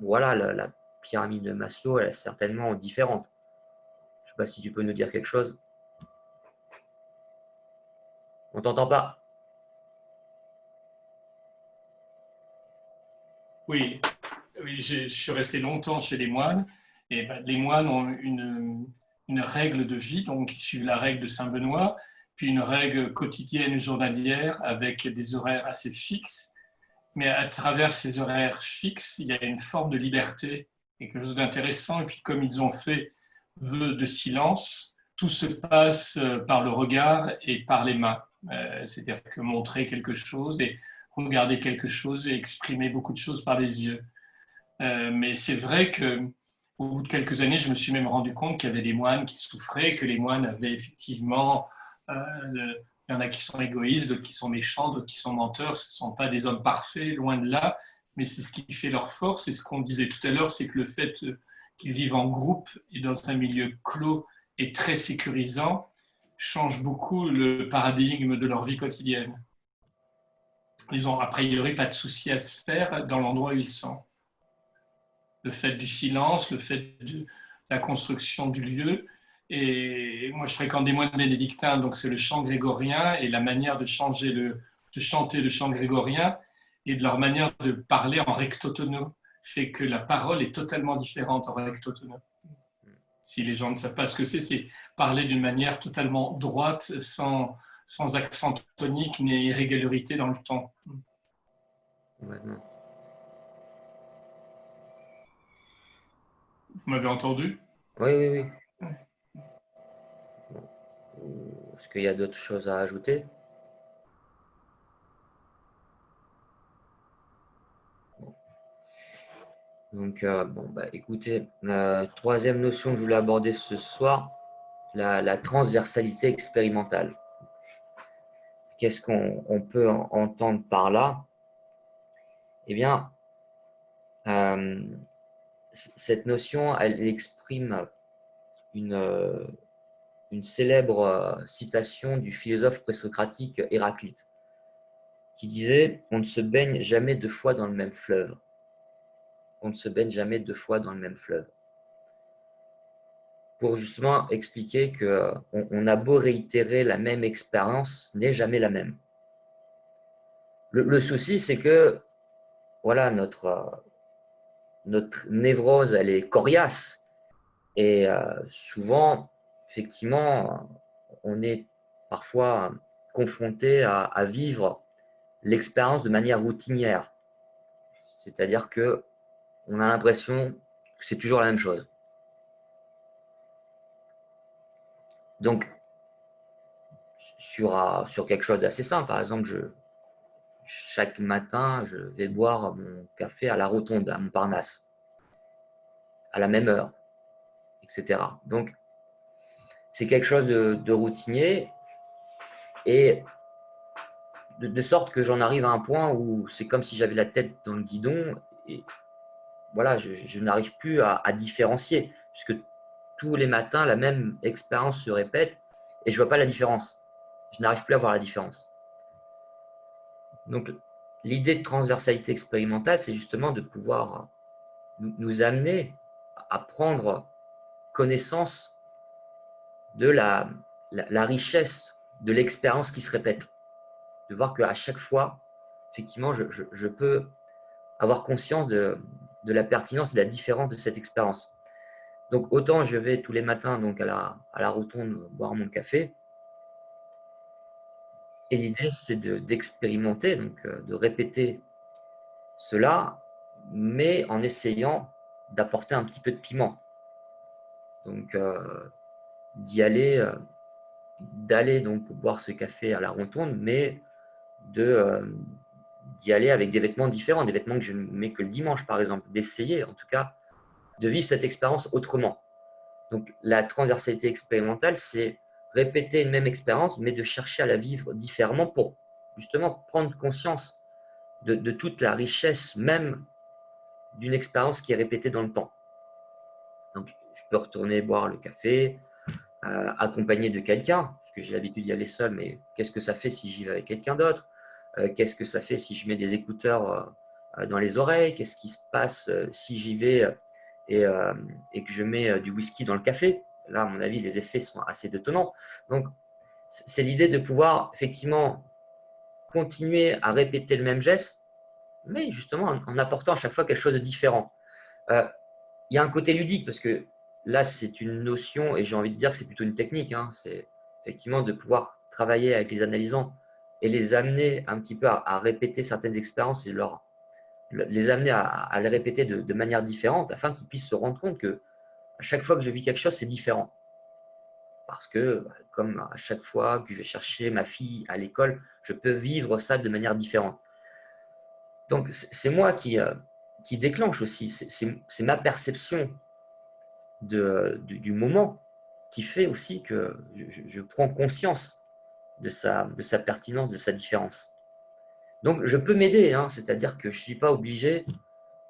S1: voilà, la pyramide de Maslow, elle est certainement différente. Je ne sais pas si tu peux nous dire quelque chose. On ne t'entend pas.
S6: Oui, oui, je suis resté longtemps chez les moines. Et ben, les moines ont une règle de vie, donc ils suivent la règle de Saint-Benoît, puis une règle quotidienne journalière avec des horaires assez fixes. Mais à travers ces horaires fixes, il y a une forme de liberté et quelque chose d'intéressant. Et puis comme ils ont fait vœu de silence, tout se passe par le regard et par les mains. C'est-à-dire que montrer quelque chose et regarder quelque chose et exprimer beaucoup de choses par les yeux. Mais c'est vrai qu'au bout de quelques années, je me suis même rendu compte qu'il y avait des moines qui souffraient, que les moines avaient effectivement… il y en a qui sont égoïstes, d'autres qui sont méchants, d'autres qui sont menteurs. Ce ne sont pas des hommes parfaits, loin de là, mais c'est ce qui fait leur force. Et ce qu'on disait tout à l'heure, c'est que le fait qu'ils vivent en groupe et dans un milieu clos et très sécurisant change beaucoup le paradigme de leur vie quotidienne. Ils n'ont a priori pas de soucis à se faire dans l'endroit où ils sont. Le fait du silence, le fait de la construction du lieu. Et moi, je fréquente des moines bénédictins, donc c'est le chant grégorien et la manière de chanter le chant grégorien et de leur manière de parler en rectotono fait que la parole est totalement différente en rectotono. Si les gens ne savent pas ce que c'est parler d'une manière totalement droite, sans accent tonique ni irrégularité dans le ton.
S1: Maintenant.
S6: Vous m'avez entendu?
S1: Oui, oui, oui. Est-ce qu'il y a d'autres choses à ajouter? Donc, écoutez, troisième notion que je voulais aborder ce soir, la transversalité expérimentale. Qu'est-ce qu'on peut entendre par là? Eh bien, cette notion, elle exprime une célèbre citation du philosophe présocratique Héraclite, qui disait « On ne se baigne jamais deux fois dans le même fleuve. On ne se baigne jamais deux fois dans le même fleuve. » Pour justement expliquer qu'on a beau réitérer la même expérience, n'est jamais la même. Le souci, c'est que voilà, notre névrose, elle est coriace. Et souvent, effectivement, on est parfois confrontés à vivre l'expérience de manière routinière. C'est-à-dire qu'on a l'impression que c'est toujours la même chose. Donc, sur quelque chose d'assez simple, par exemple, chaque matin, je vais boire mon café à la Rotonde, à Montparnasse, à la même heure, etc. Donc, c'est quelque chose de routinier et de sorte que j'en arrive à un point où c'est comme si j'avais la tête dans le guidon et voilà, je n'arrive plus à différencier puisque tous les matins, la même expérience se répète et je ne vois pas la différence. Je n'arrive plus à voir la différence. Donc, l'idée de transversalité expérimentale, c'est justement de pouvoir nous amener à prendre connaissance de la richesse de l'expérience qui se répète. De voir qu'à chaque fois, effectivement, je peux avoir conscience de la pertinence et de la différence de cette expérience. Donc, autant je vais tous les matins donc à la Rotonde boire mon café, et l'idée, c'est d'expérimenter, donc de répéter cela, mais en essayant d'apporter un petit peu de piment. Donc, d'aller donc boire ce café à la Rotonde, mais d'y aller avec des vêtements différents, des vêtements que je ne mets que le dimanche, par exemple, d'essayer en tout cas de vivre cette expérience autrement. Donc, la transversalité expérimentale, c'est répéter une même expérience, mais de chercher à la vivre différemment pour justement prendre conscience de toute la richesse même d'une expérience qui est répétée dans le temps. Donc, je peux retourner boire le café, accompagné de quelqu'un, parce que j'ai l'habitude d'y aller seul, mais qu'est-ce que ça fait si j'y vais avec quelqu'un d'autre? Qu'est-ce que ça fait si je mets des écouteurs dans les oreilles? Qu'est-ce qui se passe si j'y vais et que je mets du whisky dans le café? Là, à mon avis, les effets sont assez détonnants. Donc, c'est l'idée de pouvoir effectivement continuer à répéter le même geste, mais justement en apportant à chaque fois quelque chose de différent. Il y a un côté ludique parce que là, c'est une notion et j'ai envie de dire que c'est plutôt une technique. Hein. C'est effectivement de pouvoir travailler avec les analysants et les amener un petit peu à répéter certaines expériences et les amener à les répéter de manière différente afin qu'ils puissent se rendre compte que à chaque fois que je vis quelque chose, c'est différent. Parce que, comme à chaque fois que je vais chercher ma fille à l'école, je peux vivre ça de manière différente. Donc, c'est moi qui déclenche aussi. C'est ma perception du moment qui fait aussi que je prends conscience de sa pertinence, de sa différence. Donc, je peux m'aider, hein, c'est-à-dire que je ne suis pas obligé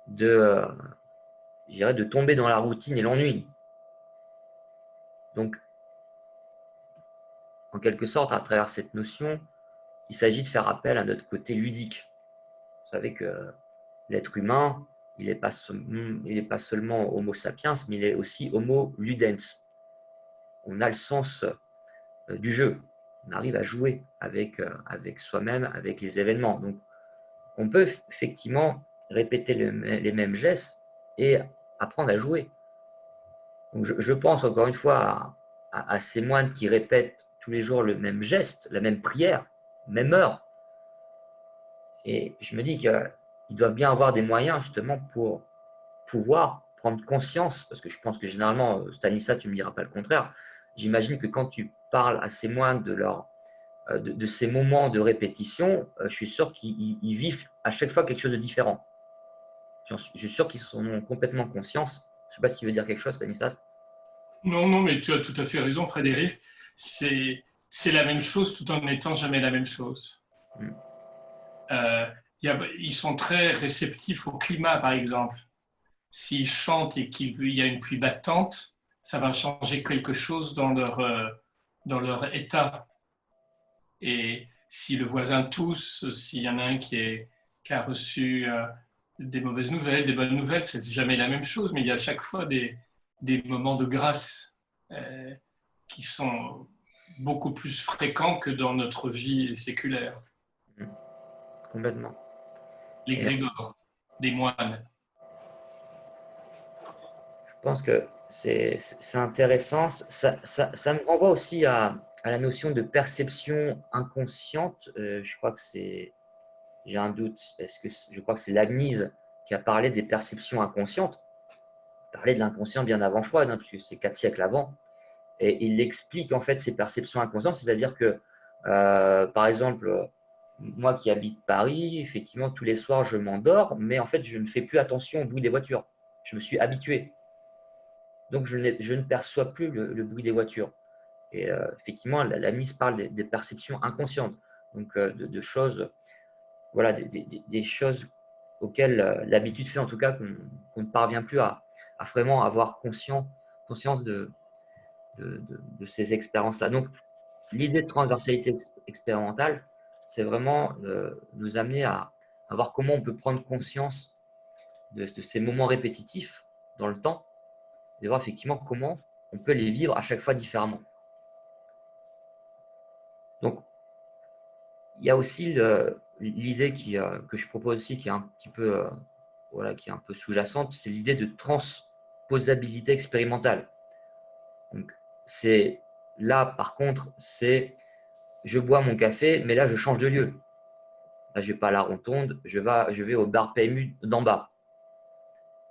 S1: de tomber dans la routine et l'ennui. Donc, en quelque sorte, à travers cette notion, il s'agit de faire appel à notre côté ludique. Vous savez que l'être humain, il n'est pas seulement Homo sapiens, mais il est aussi Homo ludens. On a le sens du jeu. On arrive à jouer avec soi-même, avec les événements. Donc, on peut effectivement répéter les mêmes gestes et apprendre à jouer. Donc, je pense encore une fois à ces moines qui répètent tous les jours le même geste, la même prière, même heure. Et je me dis qu'ils doivent bien avoir des moyens justement pour pouvoir prendre conscience, parce que je pense que généralement, Stanislas, tu ne me diras pas le contraire, j'imagine que quand tu parles à ces moines de ces moments de répétition, je suis sûr qu'ils vivent à chaque fois quelque chose de différent. Je suis sûr qu'ils sont complètement conscients. Je ne sais pas si tu veux dire quelque chose, Stanislas.
S6: Non, non, mais tu as tout à fait raison, Frédéric. C'est la même chose tout en n'étant jamais la même chose. Ils sont très réceptifs au climat, par exemple. S'ils chantent et qu'il y a une pluie battante, ça va changer quelque chose dans leur état. Et si le voisin tousse, s'il y en a un qui a reçu des mauvaises nouvelles, des bonnes nouvelles, c'est jamais la même chose, mais il y a à chaque fois des moments de grâce qui sont beaucoup plus fréquents que dans notre vie séculaire.
S1: Complètement.
S6: Les grégores, les moines.
S1: Je pense que c'est intéressant. Ça me renvoie aussi à à la notion de perception inconsciente, je crois que j'ai un doute, je crois que c'est Leibniz qui a parlé des perceptions inconscientes. Il parlait de l'inconscient bien avant Freud, hein, puisque c'est 4 siècles avant. Et il explique en fait ces perceptions inconscientes, c'est-à-dire que, par exemple, moi qui habite Paris, effectivement, tous les soirs, je m'endors, mais en fait, je ne fais plus attention au bruit des voitures. Je me suis habitué. Donc, je ne perçois plus le bruit des voitures. Et effectivement, la mise parle des perceptions inconscientes, donc de choses, voilà, des choses auxquelles l'habitude fait en tout cas qu'on ne parvient plus à vraiment avoir conscience de ces expériences-là. Donc, l'idée de transversalité expérimentale, c'est vraiment nous amener à voir comment on peut prendre conscience de ces moments répétitifs dans le temps et voir effectivement comment on peut les vivre à chaque fois différemment. Donc, il y a aussi l'idée que je propose aussi qui est un petit peu, voilà, qui est un peu sous-jacente, c'est l'idée de transposabilité expérimentale. Donc, c'est là, par contre, c'est je bois mon café, mais là, je change de lieu. Là, je ne vais pas à la rotonde, je vais au bar PMU d'en bas.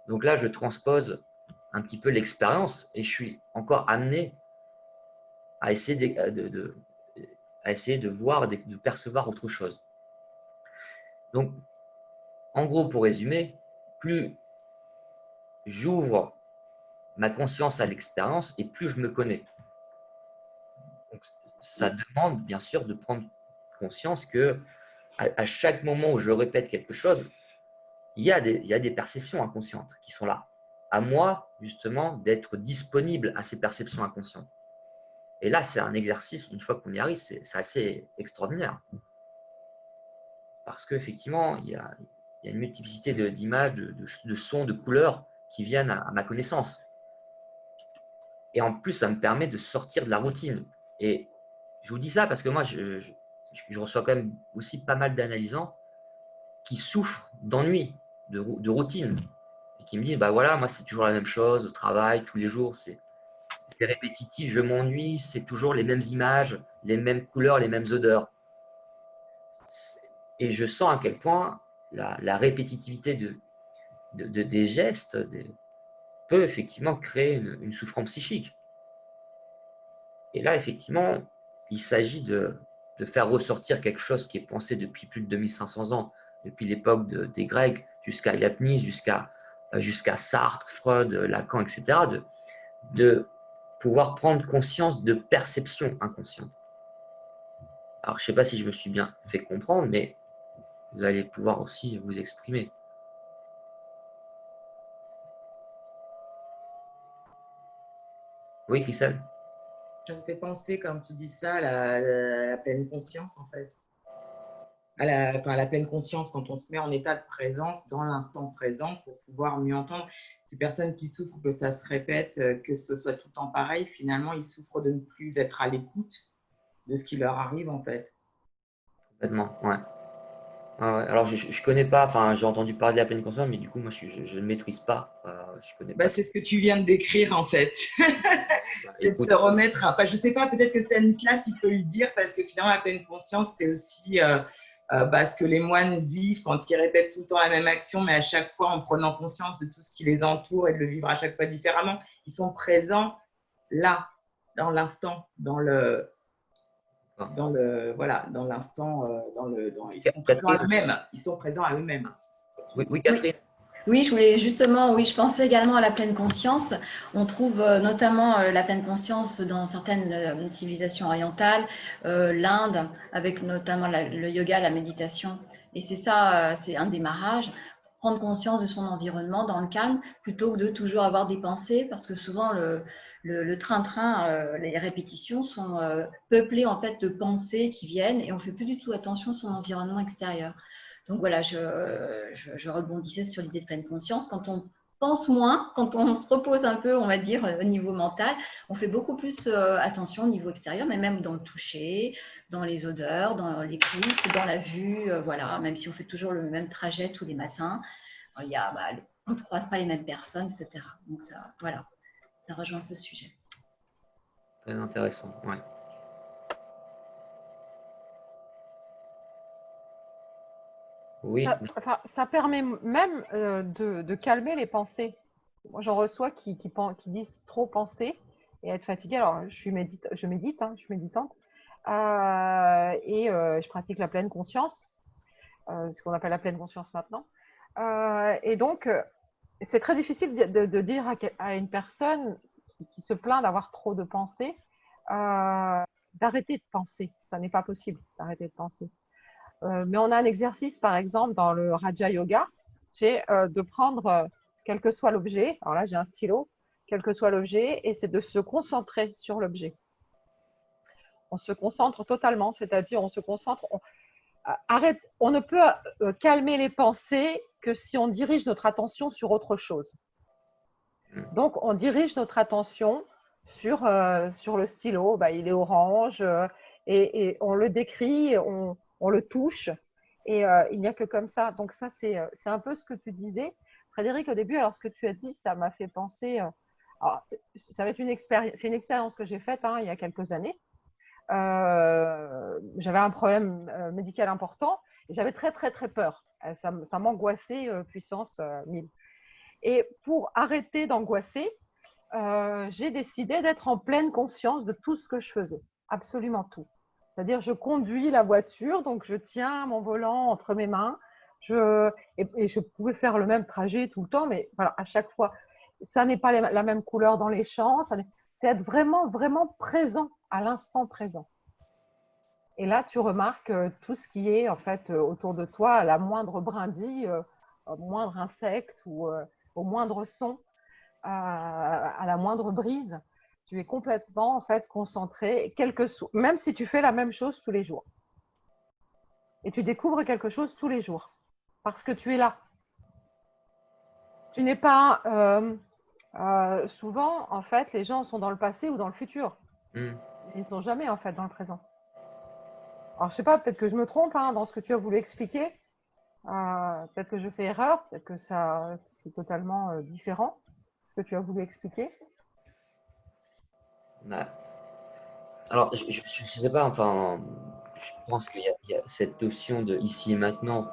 S1: Donc là, je transpose un petit peu l'expérience et je suis encore amené à essayer de voir, de percevoir autre chose. Donc, en gros, pour résumer, plus j'ouvre ma conscience à l'expérience et plus je me connais. Donc, ça demande bien sûr de prendre conscience que à chaque moment où je répète quelque chose, il y a des perceptions inconscientes qui sont là. À moi, justement, d'être disponible à ces perceptions inconscientes. Et là, c'est un exercice, une fois qu'on y arrive, c'est assez extraordinaire. Parce qu'effectivement, il y a une multiplicité d'images, de sons, de couleurs qui viennent à ma connaissance. Et en plus, ça me permet de sortir de la routine. Et je vous dis ça parce que moi, je reçois quand même aussi pas mal d'analysants qui souffrent d'ennui, de routine. Et qui me disent, bah voilà, moi, c'est toujours la même chose au travail, tous les jours, c'est répétitif, je m'ennuie, c'est toujours les mêmes images, les mêmes couleurs, les mêmes odeurs. Et je sens à quel point la répétitivité des gestes peut effectivement créer une souffrance psychique. Et là, effectivement, il s'agit de faire ressortir quelque chose qui est pensé depuis plus de 2500 ans, depuis l'époque des Grecs jusqu'à Leibniz, jusqu'à Sartre, Freud, Lacan, etc., de pouvoir prendre conscience de perception inconsciente. Alors, je ne sais pas si je me suis bien fait comprendre, mais vous allez pouvoir aussi vous exprimer. Oui, Christelle?
S2: Ça me fait penser, comme tu dis ça, à la pleine conscience, en fait. À la pleine conscience, quand on se met en état de présence dans l'instant présent pour pouvoir mieux entendre. Ces personnes qui souffrent que ça se répète, que ce soit tout le temps pareil, finalement, ils souffrent de ne plus être à l'écoute de ce qui leur arrive, en fait.
S1: Complètement, ouais. Ah ouais. Alors, je ne connais pas, enfin, j'ai entendu parler de la pleine conscience, mais du coup, moi, je ne maîtrise pas. Je connais pas.
S2: C'est ce que tu viens de décrire, en fait. C'est de se remettre à… Enfin, je ne sais pas, peut-être que Stanislas, il peut le dire, parce que finalement, la pleine conscience, c'est aussi ce que les moines vivent quand ils répètent tout le temps la même action, mais à chaque fois en prenant conscience de tout ce qui les entoure et de le vivre à chaque fois différemment. Ils sont présents là, dans l'instant, dans l'instant, ils sont présents à eux-mêmes. Ils sont présents à eux-mêmes.
S1: Oui, Catherine.
S7: Oui, je voulais justement, oui, je pensais également à la pleine conscience. On trouve notamment la pleine conscience dans certaines civilisations orientales, l'Inde, avec notamment le yoga, la méditation. Et c'est ça, c'est un démarrage, prendre conscience de son environnement dans le calme, plutôt que de toujours avoir des pensées, parce que souvent le train-train, les répétitions sont peuplées en fait de pensées qui viennent et on fait plus du tout attention à son environnement extérieur. Donc voilà, je rebondissais sur l'idée de pleine conscience. Quand on pense moins, quand on se repose un peu, on va dire, au niveau mental, on fait beaucoup plus attention au niveau extérieur, mais même dans le toucher, dans les odeurs, dans l'écoute, dans la vue, voilà, même si on fait toujours le même trajet tous les matins, on ne croise pas les mêmes personnes, etc. Donc ça, voilà, ça rejoint ce sujet.
S1: Très intéressant, ouais. Oui,
S3: Ça permet même de calmer les pensées. Moi, j'en reçois qui disent trop penser et être fatigués. Alors, je médite, hein, je suis méditante. Je pratique la pleine conscience, ce qu'on appelle la pleine conscience maintenant. Et donc, c'est très difficile de dire à une personne qui se plaint d'avoir trop de pensées d'arrêter de penser. Ça n'est pas possible d'arrêter de penser. Mais on a un exercice, par exemple, dans le Raja Yoga, c'est de prendre, quel que soit l'objet, alors là j'ai un stylo, quel que soit l'objet, et c'est de se concentrer sur l'objet. On se concentre totalement, c'est-à-dire on se concentre, on ne peut calmer les pensées que si on dirige notre attention sur autre chose. Donc on dirige notre attention sur le stylo, il est orange, et on le décrit, on le touche, et il n'y a que comme ça. Donc ça, c'est un peu ce que tu disais, Frédéric, au début. Alors ce que tu as dit, ça m'a fait penser, alors, ça va être c'est une expérience que j'ai faite il y a quelques années. J'avais un problème médical important et j'avais très très très peur. Ça m'angoissait puissance 1000. Et pour arrêter d'angoisser, j'ai décidé d'être en pleine conscience de tout ce que je faisais, absolument tout. C'est-à-dire, je conduis la voiture, donc je tiens mon volant entre mes mains, et je pouvais faire le même trajet tout le temps, mais voilà, à chaque fois, ça n'est pas la même couleur dans les champs, c'est être vraiment, vraiment présent à l'instant présent. Et là, tu remarques tout ce qui est en fait autour de toi, à la moindre brindille, au moindre insecte ou au moindre son, à la moindre brise, tu es complètement en fait concentré, même si tu fais la même chose tous les jours. Et tu découvres quelque chose tous les jours parce que tu es là. Tu n'es pas souvent en fait, les gens sont dans le passé ou dans le futur. Ils ne sont jamais en fait dans le présent. Alors je sais pas, peut-être que je me trompe dans ce que tu as voulu expliquer. Peut-être que je fais erreur, peut-être que ça c'est totalement différent ce que tu as voulu expliquer.
S1: Alors, je ne sais pas, enfin, je pense qu'il y a cette notion de ici et maintenant.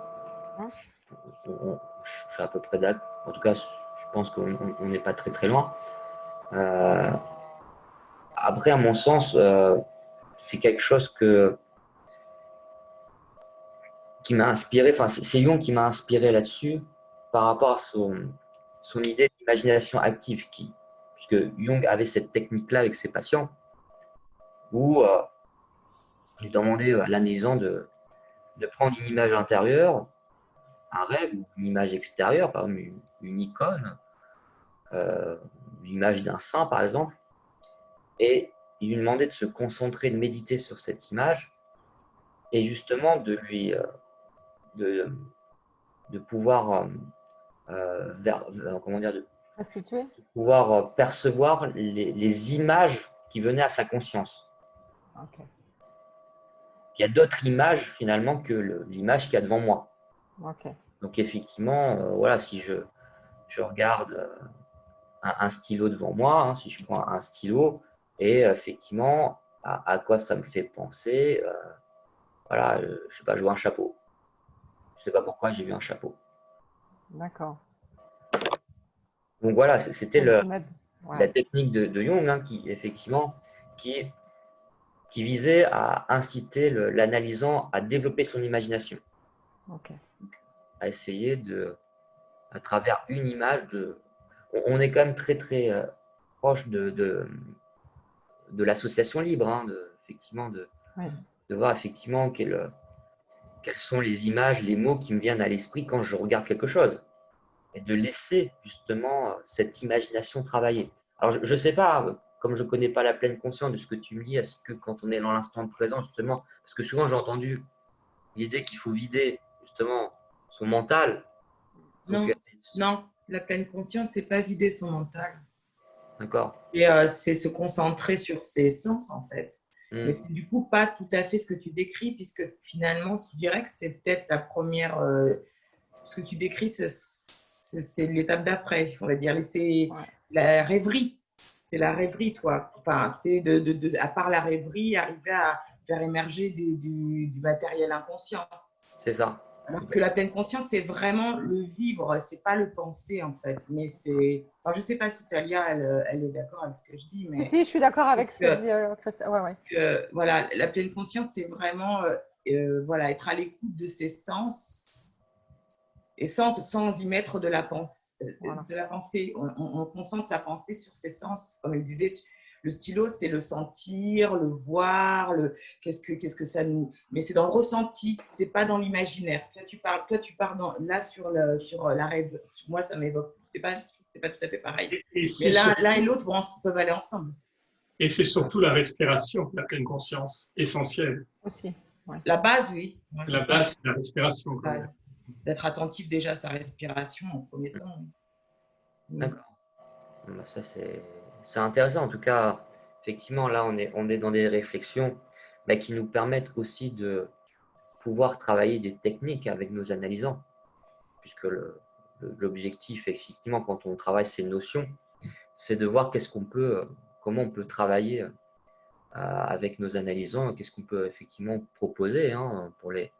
S1: Je suis à peu près d'accord. En tout cas, je pense qu'on n'est pas très très loin. Après, à mon sens, c'est quelque chose qui m'a inspiré. Enfin, c'est Jung qui m'a inspiré là-dessus par rapport à son idée d'imagination active, puisque Jung avait cette technique-là avec ses patients, où il demandait à l'analysant de prendre une image intérieure, un rêve ou une image extérieure, par exemple une icône, l'image d'un saint par exemple, et il lui demandait de se concentrer, de méditer sur cette image et justement de pouvoir comment dire, de pouvoir percevoir les images qui venaient à sa conscience.
S3: Okay.
S1: Il y a d'autres images finalement que l'image qu'il y a devant moi.
S3: Okay.
S1: Donc effectivement, voilà, si je regarde un stylo devant moi, si je prends un stylo, et effectivement, à quoi ça me fait penser, voilà, je sais pas, je vois un chapeau. Je sais pas pourquoi j'ai vu un chapeau.
S3: D'accord.
S1: Donc voilà, c'était la technique de Jung, qui effectivement, qui visait à inciter l'analysant à développer son imagination.
S3: Okay.
S1: Donc, à essayer à travers une image, on est quand même très très proche de l'association libre, effectivement, de voir effectivement quelles sont les images, les mots qui me viennent à l'esprit quand je regarde quelque chose, et de laisser justement cette imagination travailler. Alors je ne sais pas, comme je ne connais pas la pleine conscience de ce que tu me dis, est-ce que quand on est dans l'instant présent, justement, parce que souvent j'ai entendu l'idée qu'il faut vider justement son mental.
S2: Donc, non, la pleine conscience, c'est pas vider son mental.
S1: D'accord.
S2: C'est se concentrer sur ses sens, en fait. Mais c'est du coup pas tout à fait ce que tu décris, puisque finalement, je dirais que c'est peut-être la première. Ce que tu décris, c'est l'étape d'après, on va dire. C'est la rêverie. C'est la rêverie, toi. Enfin, c'est à part la rêverie, arriver à faire émerger du matériel inconscient.
S1: C'est ça.
S2: Alors que la pleine conscience, c'est vraiment le vivre, c'est pas le penser en fait. Mais c'est. Enfin, je sais pas si Talia, elle est d'accord avec ce que je dis,
S3: Si,
S2: mais
S3: si, je suis d'accord avec ce que dit Christelle. Ouais, ouais.
S2: voilà, la pleine conscience, c'est vraiment voilà, être à l'écoute de ses sens et sans y mettre de la pensée.
S3: Voilà.
S2: On concentre sa pensée sur ses sens. Comme elle disait, le stylo, c'est le sentir, le voir, qu'est-ce que ça nous. Mais c'est dans le ressenti, c'est pas dans l'imaginaire. Toi, tu pars là sur la rêve. Moi, ça m'évoque. C'est pas tout à fait pareil. Mais l'un et l'autre peuvent aller ensemble.
S6: Et c'est surtout la respiration, la pleine conscience, essentielle.
S3: Aussi. Ouais.
S2: La base, oui.
S6: La base, c'est la respiration.
S2: Ouais. D'être attentif déjà à sa respiration en premier temps.
S1: D'accord. Ça, c'est intéressant. En tout cas, effectivement, là, on est dans des réflexions qui nous permettent aussi de pouvoir travailler des techniques avec nos analysants, puisque l'objectif, effectivement, quand on travaille ces notions, c'est de voir comment on peut travailler avec nos analysants, qu'est-ce qu'on peut effectivement proposer pour les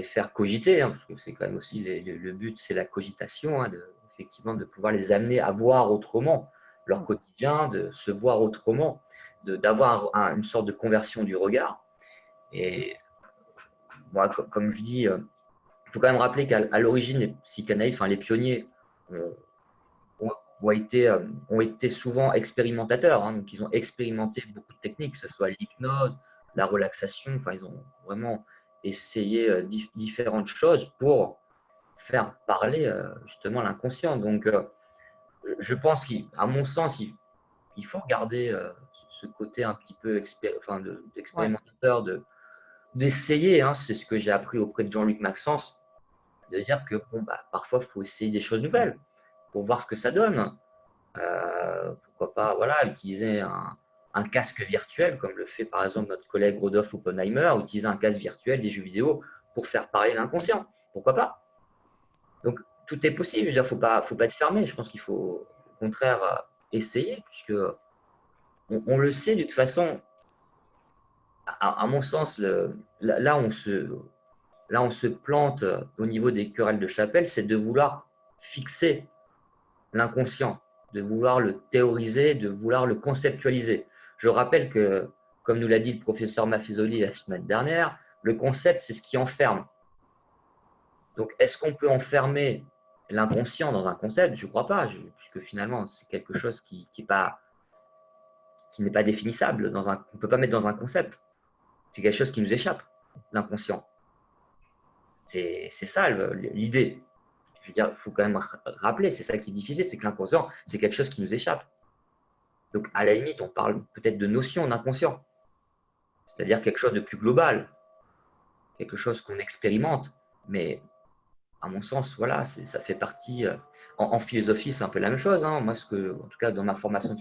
S1: faire cogiter, parce que c'est quand même aussi le but, c'est la cogitation, effectivement, de pouvoir les amener à voir autrement leur quotidien, de se voir autrement, d'avoir une sorte de conversion du regard. Et moi, comme je dis, il faut quand même rappeler qu'à l'origine, les psychanalystes, enfin les pionniers, ont été souvent expérimentateurs. Donc, ils ont expérimenté beaucoup de techniques, que ce soit l'hypnose, la relaxation. Enfin, ils ont vraiment essayé différentes choses pour faire parler justement l'inconscient. Donc, je pense qu'à mon sens, il faut garder ce côté un petit peu d'expérimentateur, d'essayer. C'est ce que j'ai appris auprès de Jean-Luc Maxence, de dire que parfois, il faut essayer des choses nouvelles pour voir ce que ça donne. Pourquoi pas utiliser un casque virtuel, comme le fait par exemple notre collègue Rodolphe Oppenheimer, utiliser un casque virtuel, des jeux vidéo pour faire parler l'inconscient. Pourquoi pas? Donc, tout est possible. Je veux dire, faut pas être fermé. Je pense qu'il faut au contraire essayer, puisque on le sait de toute façon. À mon sens, là, on se plante au niveau des querelles de chapelle, c'est de vouloir fixer l'inconscient, de vouloir le théoriser, de vouloir le conceptualiser. Je rappelle que, comme nous l'a dit le professeur Maffezoli la semaine dernière, le concept, c'est ce qui enferme. Donc, est-ce qu'on peut enfermer l'inconscient dans un concept? Je ne crois pas, puisque finalement, c'est quelque chose qui n'est pas définissable. On ne peut pas mettre dans un concept. C'est quelque chose qui nous échappe, l'inconscient. C'est ça l'idée. Je veux dire, il faut quand même rappeler, c'est ça qui est difficile, c'est que l'inconscient, c'est quelque chose qui nous échappe. Donc, à la limite, on parle peut-être de notion d'inconscient, c'est-à-dire quelque chose de plus global, quelque chose qu'on expérimente. Mais à mon sens, voilà, ça fait partie. En philosophie, c'est un peu la même chose. Moi, en tout cas, dans ma formation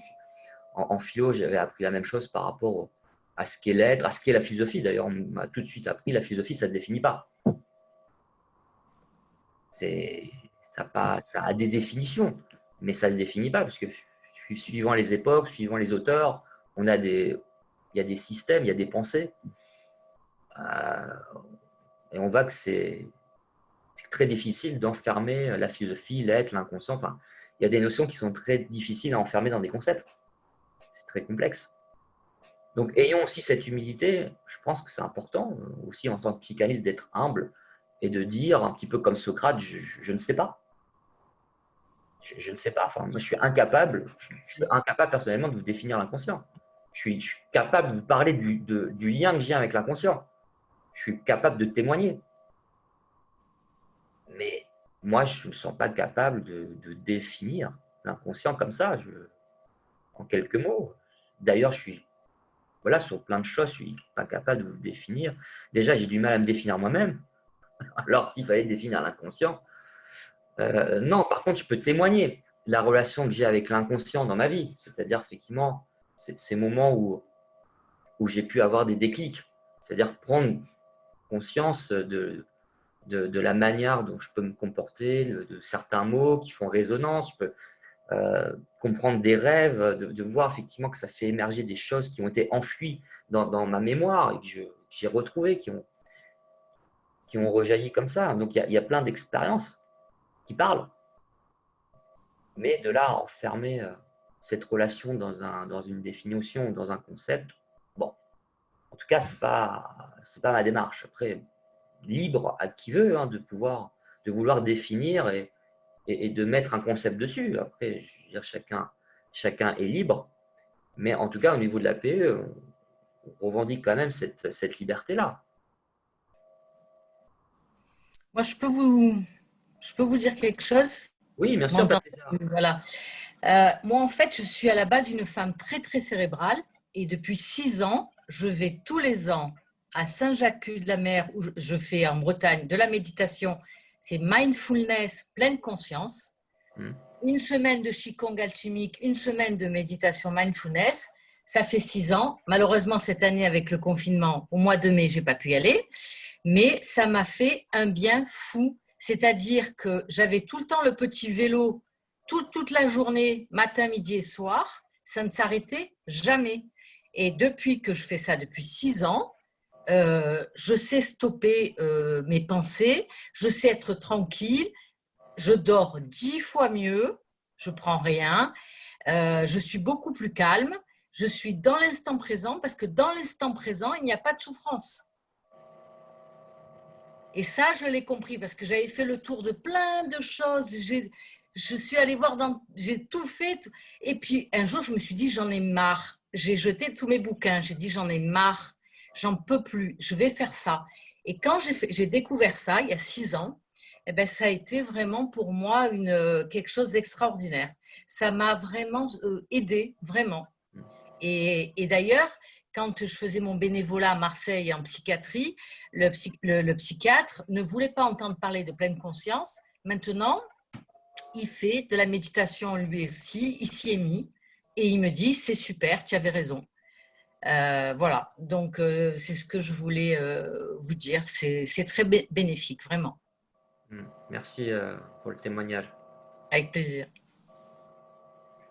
S1: en philo, j'avais appris la même chose par rapport à ce qu'est l'être, à ce qu'est la philosophie. D'ailleurs, on m'a tout de suite appris la philosophie, ça ne se définit pas. Ça a des définitions, mais ça ne se définit pas, parce que suivant les époques, suivant les auteurs, il y a des systèmes, il y a des pensées. Et on voit que c'est très difficile d'enfermer la philosophie, l'être, l'inconscient. Enfin, il y a des notions qui sont très difficiles à enfermer dans des concepts. C'est très complexe. Donc, ayons aussi cette humilité. Je pense que c'est important, aussi en tant que psychanalyste, d'être humble et de dire, un petit peu comme Socrate, je ne sais pas. Je ne sais pas. Enfin, moi, je suis incapable personnellement de vous définir l'inconscient. Je suis capable de vous parler du lien que j'ai avec l'inconscient. Je suis capable de témoigner. Mais moi, je ne me sens pas capable de définir l'inconscient comme ça, en quelques mots. D'ailleurs, sur plein de choses, je ne suis pas capable de vous définir. Déjà, j'ai du mal à me définir moi-même. Alors, s'il fallait définir l'inconscient, non, par contre, je peux témoigner la relation que j'ai avec l'inconscient dans ma vie. C'est-à-dire, effectivement, ces moments où j'ai pu avoir des déclics. C'est-à-dire prendre conscience de la manière dont je peux me comporter, de certains mots qui font résonance. Je peux comprendre des rêves, de voir effectivement que ça fait émerger des choses qui ont été enfouies dans ma mémoire et que j'ai retrouvées, qui qui ont rejailli comme ça. Donc, il y a plein d'expériences qui parlent. Mais de là à enfermer cette relation dans une définition, dans un concept, bon, en tout cas, c'est pas ma démarche. Après, libre à qui veut hein, de vouloir définir et de mettre un concept dessus. Après, je veux dire, chacun est libre. Mais en tout cas, au niveau de la PE, on revendique quand même cette liberté-là.
S8: Moi, je peux vous dire quelque chose?
S1: Oui, bien sûr,
S8: M'entendez?
S1: Patricia.
S8: Voilà. Moi, en fait, je suis à la base une femme très, très cérébrale et depuis 6 ans, je vais tous les ans à Saint-Jacques-de-la-Mer où je fais en Bretagne de la méditation. C'est mindfulness, pleine conscience. Une semaine de Qigong alchimique, une semaine de méditation mindfulness. Ça fait 6 ans. Malheureusement, cette année, avec le confinement, au mois de mai, je n'ai pas pu y aller. Mais ça m'a fait un bien fou. C'est-à-dire que j'avais tout le temps le petit vélo toute la journée, matin, midi et soir. Ça ne s'arrêtait jamais. Et depuis que je fais ça depuis 6 ans, je sais stopper mes pensées, je sais être tranquille, je dors 10 fois mieux, je prends rien, je suis beaucoup plus calme, je suis dans l'instant présent parce que dans l'instant présent, il n'y a pas de souffrance. Et ça, je l'ai compris parce que j'avais fait le tour de plein de choses. Je suis allée voir, j'ai tout fait. Et puis un jour, je me suis dit, j'en ai marre. J'ai jeté tous mes bouquins. J'ai dit, j'en ai marre. J'en peux plus. Je vais faire ça. Et quand j'ai découvert ça, il y a 6 ans, eh ben, ça a été vraiment pour moi quelque chose d'extraordinaire. Ça m'a vraiment aidée, vraiment. Et d'ailleurs, quand je faisais mon bénévolat à Marseille en psychiatrie, le psychiatre ne voulait pas entendre parler de pleine conscience. Maintenant, il fait de la méditation lui aussi, il s'y est mis et il me dit c'est super, tu avais raison. Voilà, donc c'est ce que je voulais vous dire. C'est très bénéfique, vraiment.
S1: Merci pour le témoignage.
S8: Avec plaisir.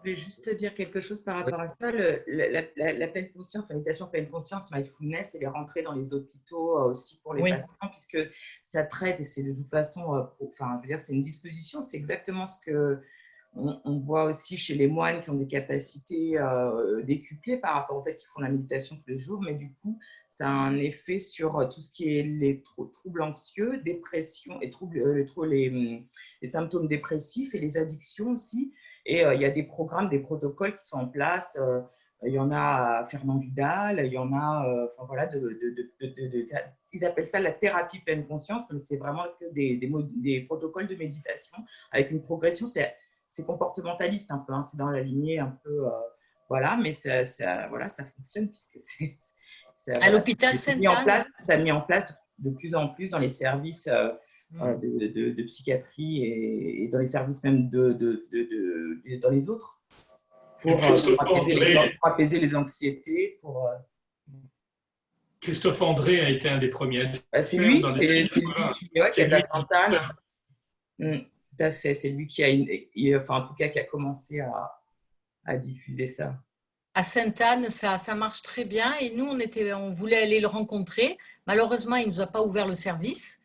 S2: Je voulais juste te dire quelque chose par rapport à ça. La pleine conscience, la méditation pleine conscience, mindfulness, elle est rentrée dans les hôpitaux aussi pour les patients, puisque ça traite et c'est de toute façon, enfin, je veux dire, c'est une disposition, c'est exactement ce que on voit aussi chez les moines qui ont des capacités décuplées par rapport au fait qu'ils font la méditation tous les jours, mais du coup, ça a un effet sur tout ce qui est les troubles anxieux, dépression et les symptômes dépressifs et les addictions aussi. Et il y a des programmes, des protocoles qui sont en place. Il y en a à Fernand Vidal, il y en a, enfin voilà, ils appellent ça la thérapie pleine conscience, mais c'est vraiment que des protocoles de méditation avec une progression. C'est comportementaliste un peu, hein, c'est dans la lignée un peu, voilà, mais voilà, ça fonctionne puisque
S8: à l'hôpital Sainte-Anne.
S2: Ça a mis en place de plus en plus dans les services de psychiatrie et dans les services même dans les autres pour apaiser les anxiétés.
S6: Christophe André a été un des premiers.
S2: C'est lui qui a de la Sainte-Anne. Tout à fait, c'est lui qui enfin en tout cas qui a commencé à diffuser ça.
S8: À Sainte-Anne, ça marche très bien et nous, on voulait aller le rencontrer. Malheureusement, il ne nous a pas ouvert le service.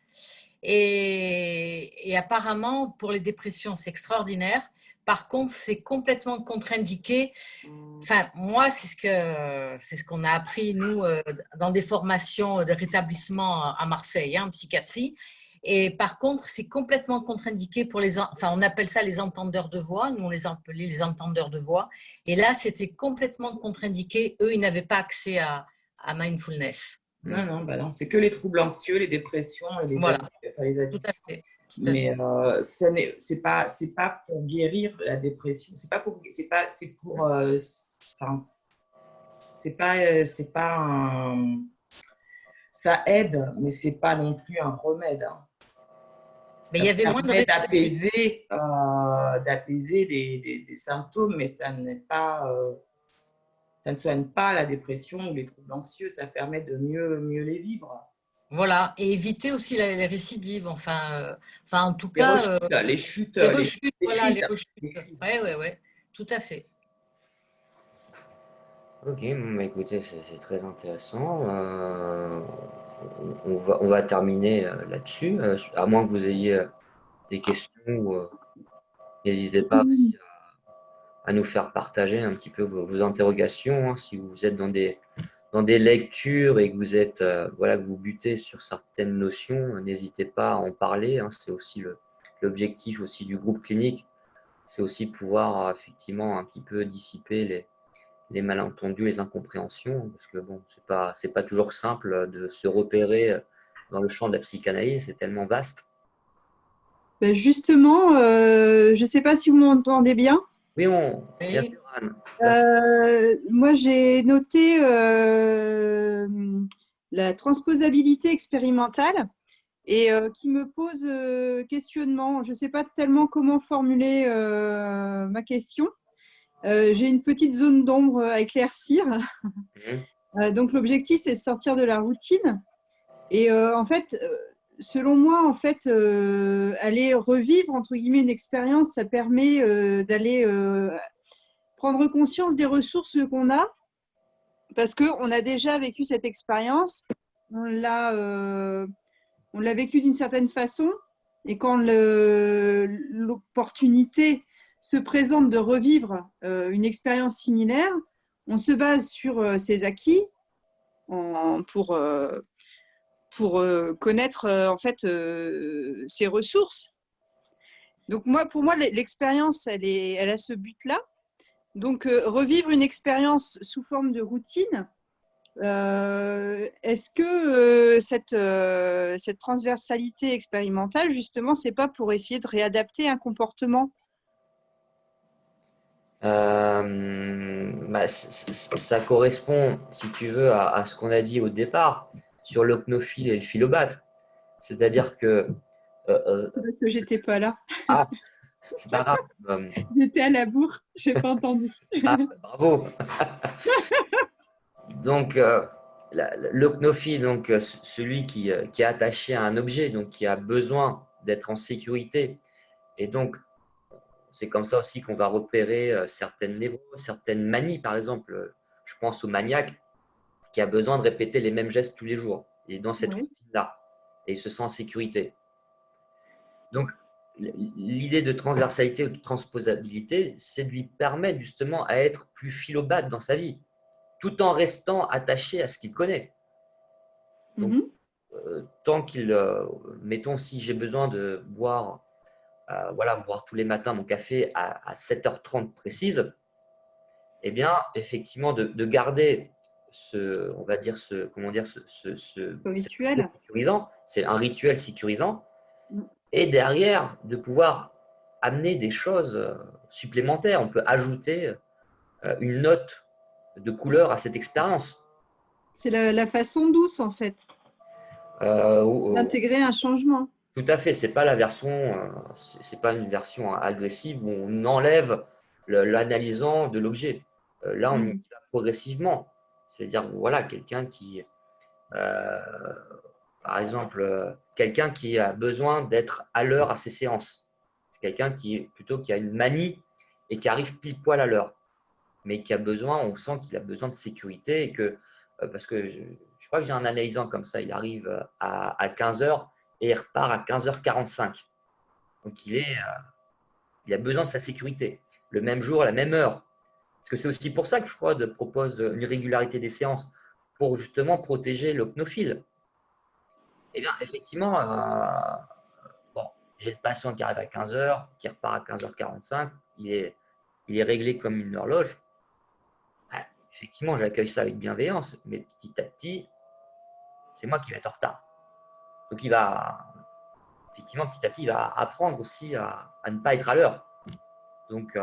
S8: Et apparemment, pour les dépressions, c'est extraordinaire. Par contre, c'est complètement contre-indiqué. Enfin, moi, c'est ce qu'on a appris, nous, dans des formations de rétablissement à Marseille, hein, en psychiatrie. Et par contre, c'est complètement contre-indiqué pour enfin, on appelle ça les entendeurs de voix. Nous, on les appelait les entendeurs de voix. Et là, c'était complètement contre-indiqué. Eux, ils n'avaient pas accès à mindfulness.
S2: Non, bah non, c'est que les troubles anxieux, les dépressions et les addictions.
S8: Tout à fait.
S2: Mais c'est pas pour guérir la dépression. Ça aide, mais c'est pas non plus un remède. Hein.
S8: Mais il y avait moins
S2: d'apaiser des symptômes, mais ça ne soigne pas la dépression ou les troubles anxieux. Ça permet de mieux les vivre.
S8: Voilà, et éviter aussi les récidives. Enfin, en tout cas,
S2: les chutes.
S8: Voilà, les rechutes. Oui, tout à fait.
S1: Ok, bon, bah, écoutez, c'est très intéressant. on va terminer là-dessus. À moins que vous ayez des questions, n'hésitez pas aussi à nous faire partager un petit peu vos interrogations. Hein, si vous êtes dans des lectures et que vous êtes voilà, que vous butez sur certaines notions, n'hésitez pas à en parler. Hein, c'est aussi l'objectif aussi du groupe clinique, c'est aussi pouvoir effectivement un petit peu dissiper les malentendus, les incompréhensions, parce que bon, c'est pas toujours simple de se repérer dans le champ de la psychanalyse, c'est tellement vaste.
S5: Ben justement, je ne sais pas si vous m'entendez bien.
S1: Oui, bien sûr, Anne.
S5: Moi, j'ai noté la transposabilité expérimentale et qui me pose questionnement. Je ne sais pas tellement comment formuler ma question. J'ai une petite zone d'ombre à éclaircir. Donc, l'objectif, c'est de sortir de la routine. Et en fait, selon moi, en fait, aller revivre, entre guillemets, une expérience, ça permet d'aller prendre conscience des ressources qu'on a, parce qu'on a déjà vécu cette expérience, on l'a vécu d'une certaine façon, et quand l'opportunité se présente de revivre une expérience similaire, on se base sur ses acquis pour connaître en fait ses ressources. Donc pour moi, l'expérience, elle a ce but-là. Donc revivre une expérience sous forme de routine. Est-ce que cette transversalité expérimentale, justement, c'est pas pour essayer de réadapter un comportement?
S1: Ça correspond, si tu veux, à ce qu'on a dit au départ sur l'ocnophile et le philobate. C'est-à-dire que…
S5: que j'étais pas là.
S1: Ah, c'est pas grave.
S5: J'étais à la bourre, j'ai pas entendu.
S1: Ah, bravo. Donc, l'ocnophile, donc celui qui est attaché à un objet, donc qui a besoin d'être en sécurité. Et donc, c'est comme ça aussi qu'on va repérer certaines névroses, certaines manies. Par exemple, je pense au maniaque qui a besoin de répéter les mêmes gestes tous les jours. Il est dans cette routine-là et il se sent en sécurité. Donc, l'idée de transversalité ou de transposabilité, c'est de lui permettre justement à être plus philobate dans sa vie, tout en restant attaché à ce qu'il connaît. Donc, tant qu'il, mettons, si j'ai besoin de boire, boire tous les matins mon café à 7h30 précise, eh bien, effectivement, de garder ce
S5: rituel
S1: sécurisant, c'est un rituel sécurisant, et derrière, de pouvoir amener des choses supplémentaires. On peut ajouter une note de couleur à cette expérience.
S5: C'est la façon douce, en fait, d'intégrer un changement.
S1: Tout à fait. C'est pas la version, c'est pas une version agressive où on enlève l'analysant de l'objet. Là, on y va progressivement. C'est-à-dire, voilà, quelqu'un qui… par exemple, quelqu'un qui a besoin d'être à l'heure à ses séances. C'est quelqu'un qui a une manie et qui arrive pile poil à l'heure, mais qui a besoin, on sent qu'il a besoin de sécurité et que, parce que je crois que j'ai un analysant comme ça, il arrive à 15h et il repart à 15h45. Donc il a besoin de sa sécurité. Le même jour, à la même heure. Parce que c'est aussi pour ça que Freud propose une régularité des séances, pour justement protéger l'ocnophile. Eh bien, effectivement, j'ai le patient qui arrive à 15h, qui repart à 15h45, il est réglé comme une horloge. Effectivement, j'accueille ça avec bienveillance, mais petit à petit, c'est moi qui vais être en retard. Donc, effectivement, petit à petit, il va apprendre aussi à ne pas être à l'heure. Donc,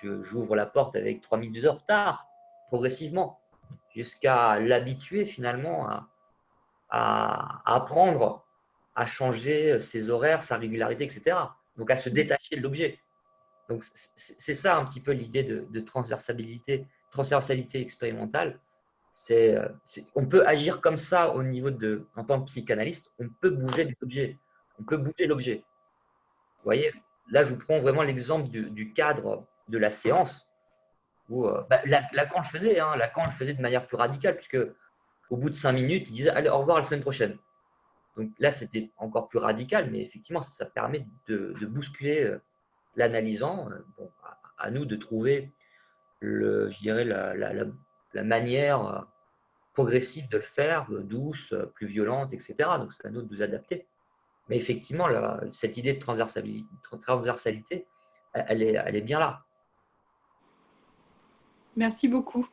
S1: j'ouvre la porte avec 3 minutes de retard, progressivement, jusqu'à l'habituer finalement à apprendre à changer ses horaires, sa régularité, etc. Donc, à se détacher de l'objet. Donc, c'est ça un petit peu l'idée de transversalité expérimentale. On peut agir comme ça au niveau en tant que psychanalyste, on peut bouger l'objet. On peut bouger l'objet. Vous voyez, là, je vous prends vraiment l'exemple du cadre de la séance où Lacan le faisait. Lacan le faisait de manière plus radicale, puisque au bout de 5 minutes, ils disaient allez, au revoir la semaine prochaine. Donc là, c'était encore plus radical, mais effectivement, ça permet de bousculer l'analysant. Bon, à nous de trouver, je dirais, la manière progressive de le faire, douce, plus violente, etc. Donc c'est à nous de nous adapter. Mais effectivement, cette idée de transversalité, elle est bien là.
S5: Merci beaucoup.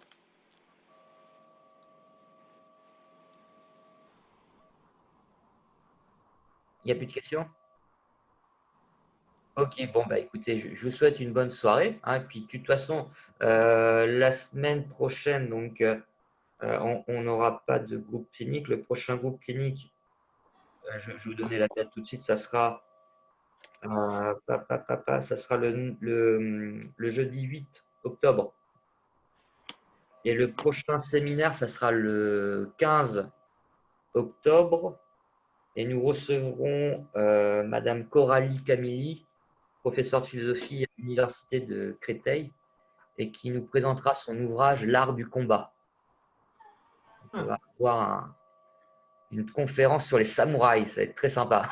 S1: Il n'y a plus de questions? Ok, bon, bah écoutez, je vous souhaite une bonne soirée. Hein, et puis, de toute façon, la semaine prochaine, donc, on n'aura pas de groupe clinique. Le prochain groupe clinique, je vais vous donner la date tout de suite, ça sera, ça sera le jeudi 8 octobre. Et le prochain séminaire, ça sera le 15 octobre. Et nous recevrons Madame Coralie Camilly, professeure de philosophie à l'Université de Créteil, et qui nous présentera son ouvrage L'art du combat. Donc, on va avoir une conférence sur les samouraïs, ça va être très sympa.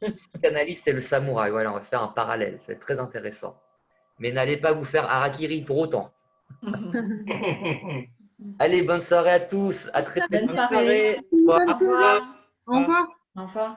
S1: Le psychanalyste et le samouraï, voilà, on va faire un parallèle, ça va être très intéressant. Mais n'allez pas vous faire harakiri pour autant. Allez, bonne soirée à tous, à très
S7: Bonne
S1: bientôt.
S7: soirée.
S5: Bonne
S7: Au
S5: soirée.
S7: revoir.
S5: Au revoir.
S7: Au revoir.